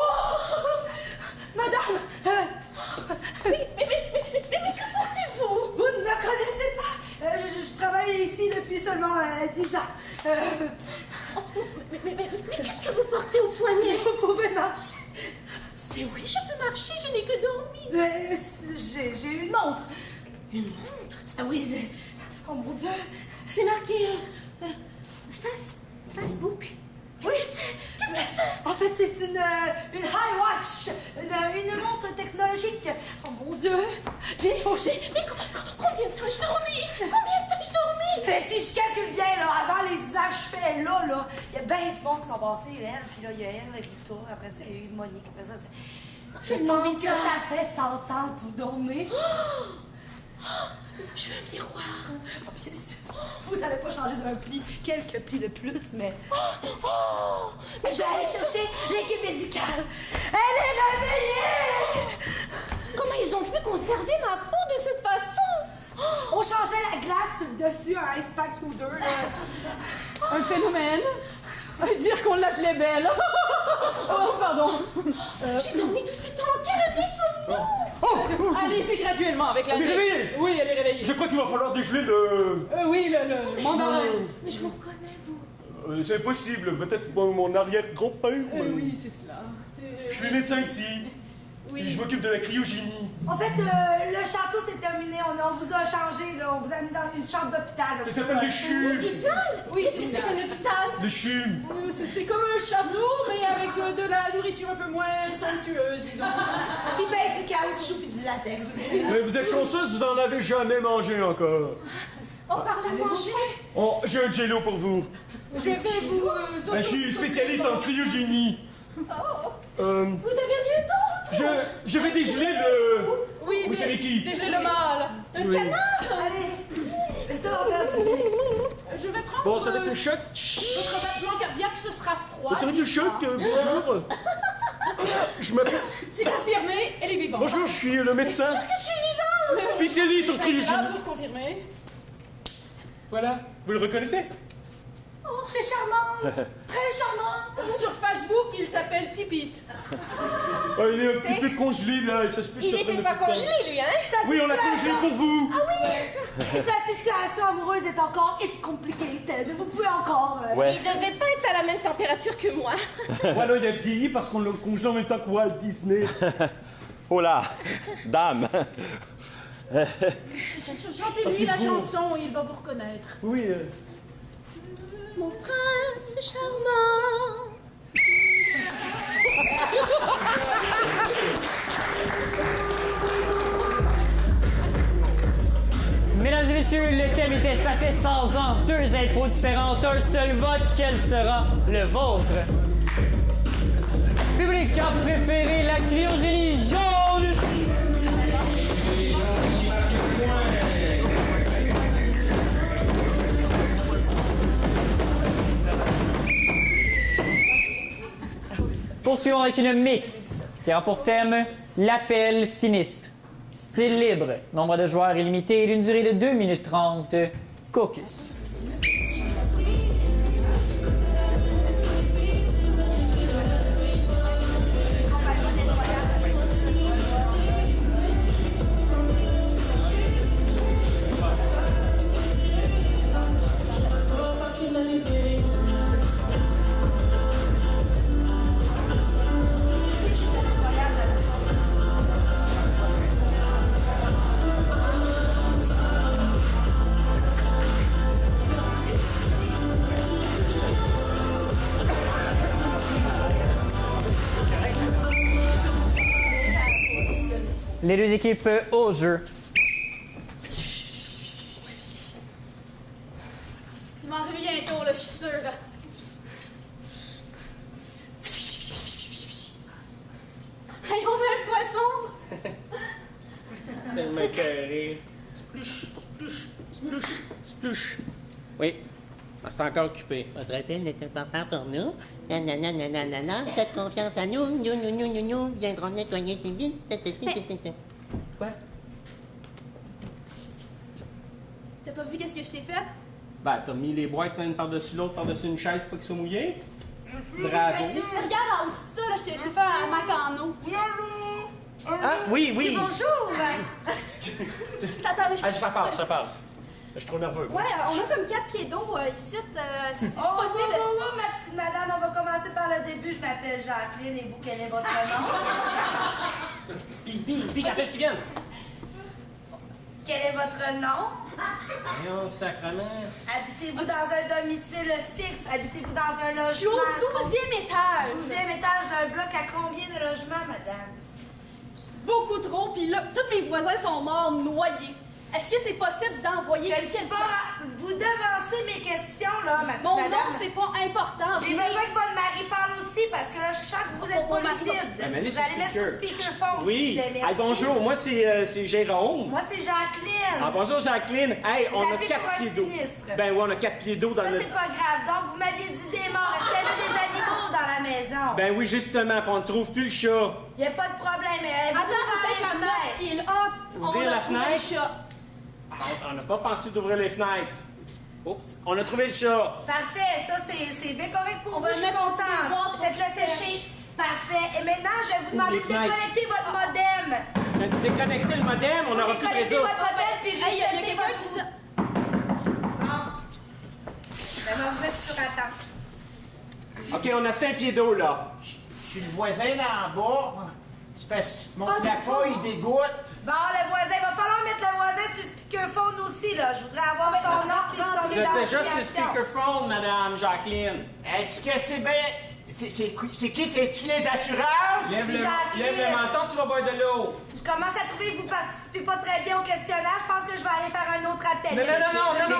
Madame! Mais que portez-vous? Vous ne me connaissez pas? Je travaille ici depuis seulement 10 ans. Mais qu'est-ce que vous portez au poignet? Vous pouvez marcher. Mais oui, je peux marcher, je n'ai que dormi. J'ai une montre. Une montre? Ah oui, c'est... Oh mon Dieu! C'est marqué Facebook. Oui! Qu'est-ce que c'est? En fait, c'est une high watch, une montre technologique. Oh mon Dieu! Vite, faut que Mais combien de temps ai-je dormi? Mais si je calcule bien, là, avant les 10 ans que je fais là, il y a bien du monde qui sont passés, elle, puis là, il y a elle, Rita, après ça, il y a eu Monique, après ça, je pense que ça fait 100 ans que vous dormez. Je veux un miroir. Oh, bien sûr. Vous n'avez pas changé d'un pli, quelques plis de plus, mais... Mais je vais aller chercher l'équipe médicale. Elle est réveillée! Comment ils ont pu conserver ma peau de cette façon? On changeait la glace sur le dessus, un ice pack ou deux, là. Un phénomène. Dire qu'on l'appelait Belle. Oh, pardon. J'ai dormi tout ce temps. Quelle nuit sommes-nous? Allez-y graduellement avec la Elle est nuit. réveillée. Oui, elle est réveillée. Je crois qu'il va falloir dégeler le... Oui, le mandarin. Mais je vous reconnais, vous. C'est possible, peut-être mon arrière-grand-père. Oui, c'est cela. Je suis médecin ici. Oui. Et je m'occupe de la cryogénie. En fait, le château s'est terminé. On vous a changé, là. On vous a mis dans une chambre d'hôpital. Ça s'appelle les CHUM. L'hôpital? Oui, c'est C'est ça. un hôpital? Les CHUM. C'est comme un château, mais avec de la nourriture un peu moins somptueuse, dis donc. Puis ben du caoutchouc puis du latex. Mais vous êtes chanceuse, vous en avez jamais mangé encore. On parle à manger. Oh, j'ai un jello pour vous. Je vais vous Je suis spécialiste en cryogénie. Oh. Vous avez rien d'autre? Je vais dégeler le... Oui, Vous savez qui? dégeler le mâle. Un Oui. canard? Allez, mais ça va faire du bien. Je vais prendre Bon, ça va être un choc. votre battement cardiaque, ce sera froid. Ça va être un choc, bonjour. Je m'appelle... C'est confirmé, elle est vivante. Bonjour, je suis le médecin. Que je suis vivante! Spécialiste en Ça ira cryogénie. pour confirmer. Voilà, vous le reconnaissez? C'est charmant, très charmant. Sur Facebook, il s'appelle Tipit. Oh, il est un petit peu congelé, là, et ça se peut que Il ça prenne n'était un pas peu de temps. congelé, lui, hein? Oui, on l'a congelé pour vous. Ah oui? Sa situation amoureuse est encore it's complicated. Vous pouvez encore... Il devait pas être à la même température que moi. Voilà, il a vieilli parce qu'on l'a congelé en même temps que Walt Disney. Oh là, dame. Chantez-lui la chanson, il va vous reconnaître. Oui, Mon prince charmant. Mesdames et messieurs, le thème était ça fait 100 ans, 2 impros différentes, un seul vote, quel sera le vôtre? Public a préféré la cryogénie jaune! Poursuivons avec une mixte qui aura pour thème l'appel sinistre. Style libre, nombre de joueurs illimité d'une durée de 2 minutes 30. Caucus. Les deux équipes au jeu. Je m'en reviens bientôt, là, je suis sûre. Hey, on a un poisson! Tellement écœuré. Splouche. Oui. C'est encore occupé. Votre appel est important pour nous. Nanana, faites confiance à nous. Nous viendrons nettoyer ces vides. Quoi? T'as pas vu qu'est-ce que je t'ai fait? Ben, t'as mis les boîtes une par-dessus l'autre, par-dessus une chaise pour pas qu'ils soient mouillés. Bravo. Regarde en haut de ça, là, je t'ai fait un mac en eau. Ah, oui. Bonjour! Attends, Ah, ça passe. Je suis trop nerveux. Ouais, on a comme 4 pieds d'eau ici. C'est possible? Oh, ma petite madame, on va commencer par le début. Je m'appelle Jacqueline et vous, quel est votre nom? Puis, quand est-ce qu'ils viennent? Quel est votre nom? Voyons, sacrement. Habitez-vous dans un domicile fixe? Habitez-vous dans un logement? Je suis au 12e étage. 12e étage d'un bloc à combien de logements, madame? Beaucoup trop, puis là, tous mes voisins sont morts noyés. Est-ce que c'est possible d'envoyer quelqu'un? Vous devancez mes questions, là, ma petite Mon madame. nom, c'est pas important. J'ai besoin que votre mari parle aussi, parce que là, je sens que vous êtes pas lucide. Ben, Vous allez mettre sur speakerphone. Oui. s'il vous plaît, merci. Hey, bonjour, moi, c'est Jérôme. Moi, c'est Jacqueline. Ah, bonjour, Jacqueline. Hey, on a 4 pieds d'eau. Ben oui, on a 4 pieds d'eau dans Ça, notre... c'est pas grave. Donc, vous m'aviez dit des morts. Est-ce qu'il y avait des animaux dans la maison? Ben oui, justement, puis on ne trouve plus le chat. Il n'y a pas de problème. Mais Attends, c'est peut-être la morte qui est là. Ouvrir On la a trouvé fenêtre? le chat. On n'a pas pensé d'ouvrir les fenêtres. Oups, on a trouvé le chat. Parfait, ça c'est bien correct pour On vous, va je suis le mettre au contente. tiroir pour Faites-le qu'il sécher. Parfait. Et maintenant, je vais vous demander de les fenêtres. déconnecter votre modem. Déconnecter le modem, on aura plus de Déconnectez réseau. votre modem, puis Hey, y a resettez quelqu'un votre... qui se... Ben, on va vous mettre sur attente. OK, on a 5 pieds d'eau, là. Je suis le voisin d'en bas. C'est parce que mon plafond, il dégoûte. Bon, le voisin, il va falloir mettre le voisin sur speakerphone aussi, là. Je voudrais avoir son nom puis son Vous êtes déjà sur identification. speakerphone, madame Jacqueline. Est-ce que c'est bien... C'est qui? C'est-tu les assurances? Lève Jacqueline. le menton, tu vas boire de l'eau. Je commence à trouver que vous participez pas très bien au questionnaire. Je pense que je vais aller faire un autre appel. Non,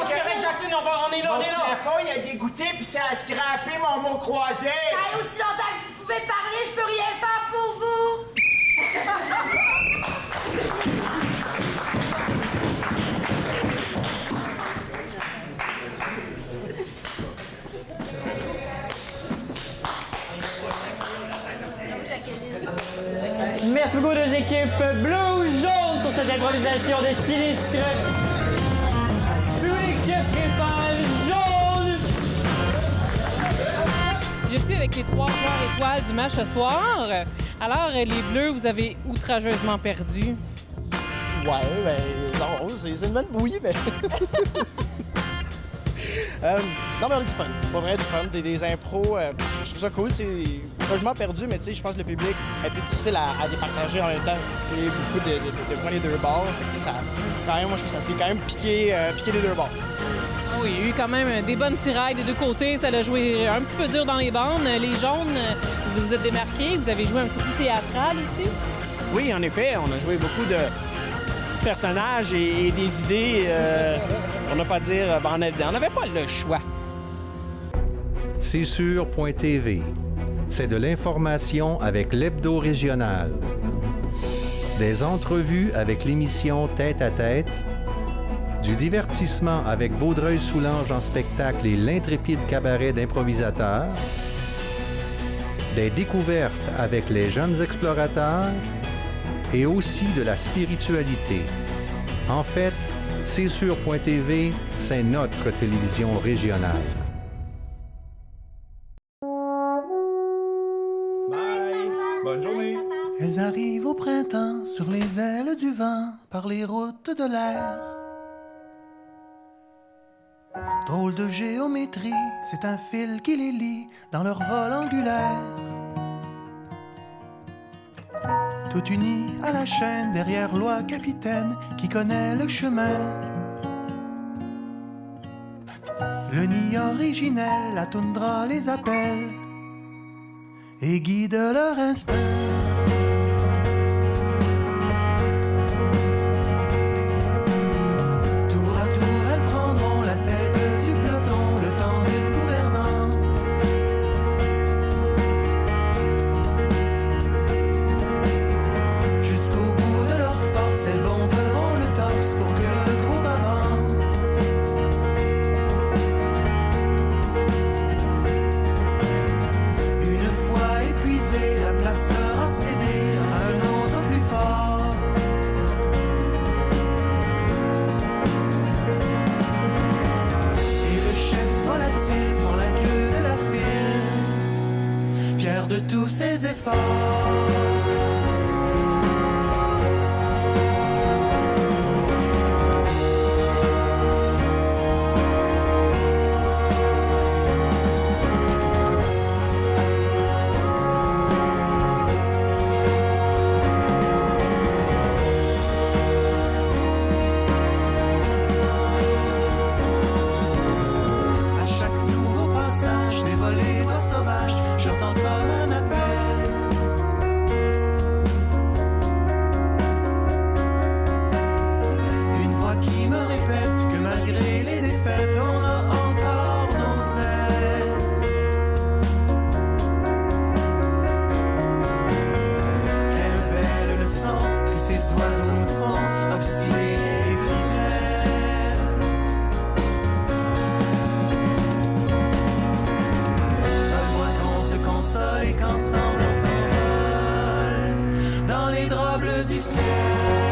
c'est correct, Jacqueline, on est là, on est là. Mon plafond, il a dégoûté, puis ça a scrappé mon mot croisé. Ça fait aussi longtemps que vous pouvez parler, je peux rien faire pour vous. Merci beaucoup aux équipes bleu-jaune sur cette improvisation de sinistre. Public prépare jaune. Je suis avec les 3 joueurs étoiles du match ce soir. Alors, les Bleus, vous avez outrageusement perdu. Ouais, ben non, c'est une bonne oui, mais... non, mais on a du fun. Pas vrai, du fun. Des impros, je trouve ça cool. C'est franchement perdu, mais tu sais, je pense que le public a été difficile à départager en même temps. Il y a eu beaucoup de points des deux bords. Fait que, tu sais, ça, quand même, moi, je trouve que ça s'est quand même piqué les deux bords. Oui, il y a eu quand même des bonnes tirailles des deux côtés. Ça a joué un petit peu dur dans les bandes. Les jaunes, vous vous êtes démarqués. Vous avez joué un petit peu théâtral aussi. Oui, en effet, on a joué beaucoup de personnages et des idées. On n'a pas à dire, on n'avait pas le choix. C'est sur.tv. C'est de l'information avec l'hebdo régional. Des entrevues avec l'émission Tête à tête. Du divertissement avec Vaudreuil-Soulanges en spectacle et l'intrépide cabaret d'improvisateurs. Des découvertes avec les jeunes explorateurs. Et aussi de la spiritualité. En fait, C'est sur.tv, c'est notre télévision régionale. Bye! Bonne journée! Elles arrivent au printemps sur les ailes du vent, par les routes de l'air. Drôle de géométrie, c'est un fil qui les lie dans leur vol angulaire. Tout uni à la chaîne derrière loi capitaine qui connaît le chemin. Le nid originel, la toundra les appelle et guide leur instinct. efforts. À chaque nouveau passage des volets d'oies sauvages, j'entends comme un appel. Une voix qui me répète que malgré les défaites, on a encore nos ailes. Quelle belle leçon que ces oiseaux nous font, obstinés et fidèles. Donne-moi qu'on se console et qu'ensemble on s'envole dans les droits bleus du ciel.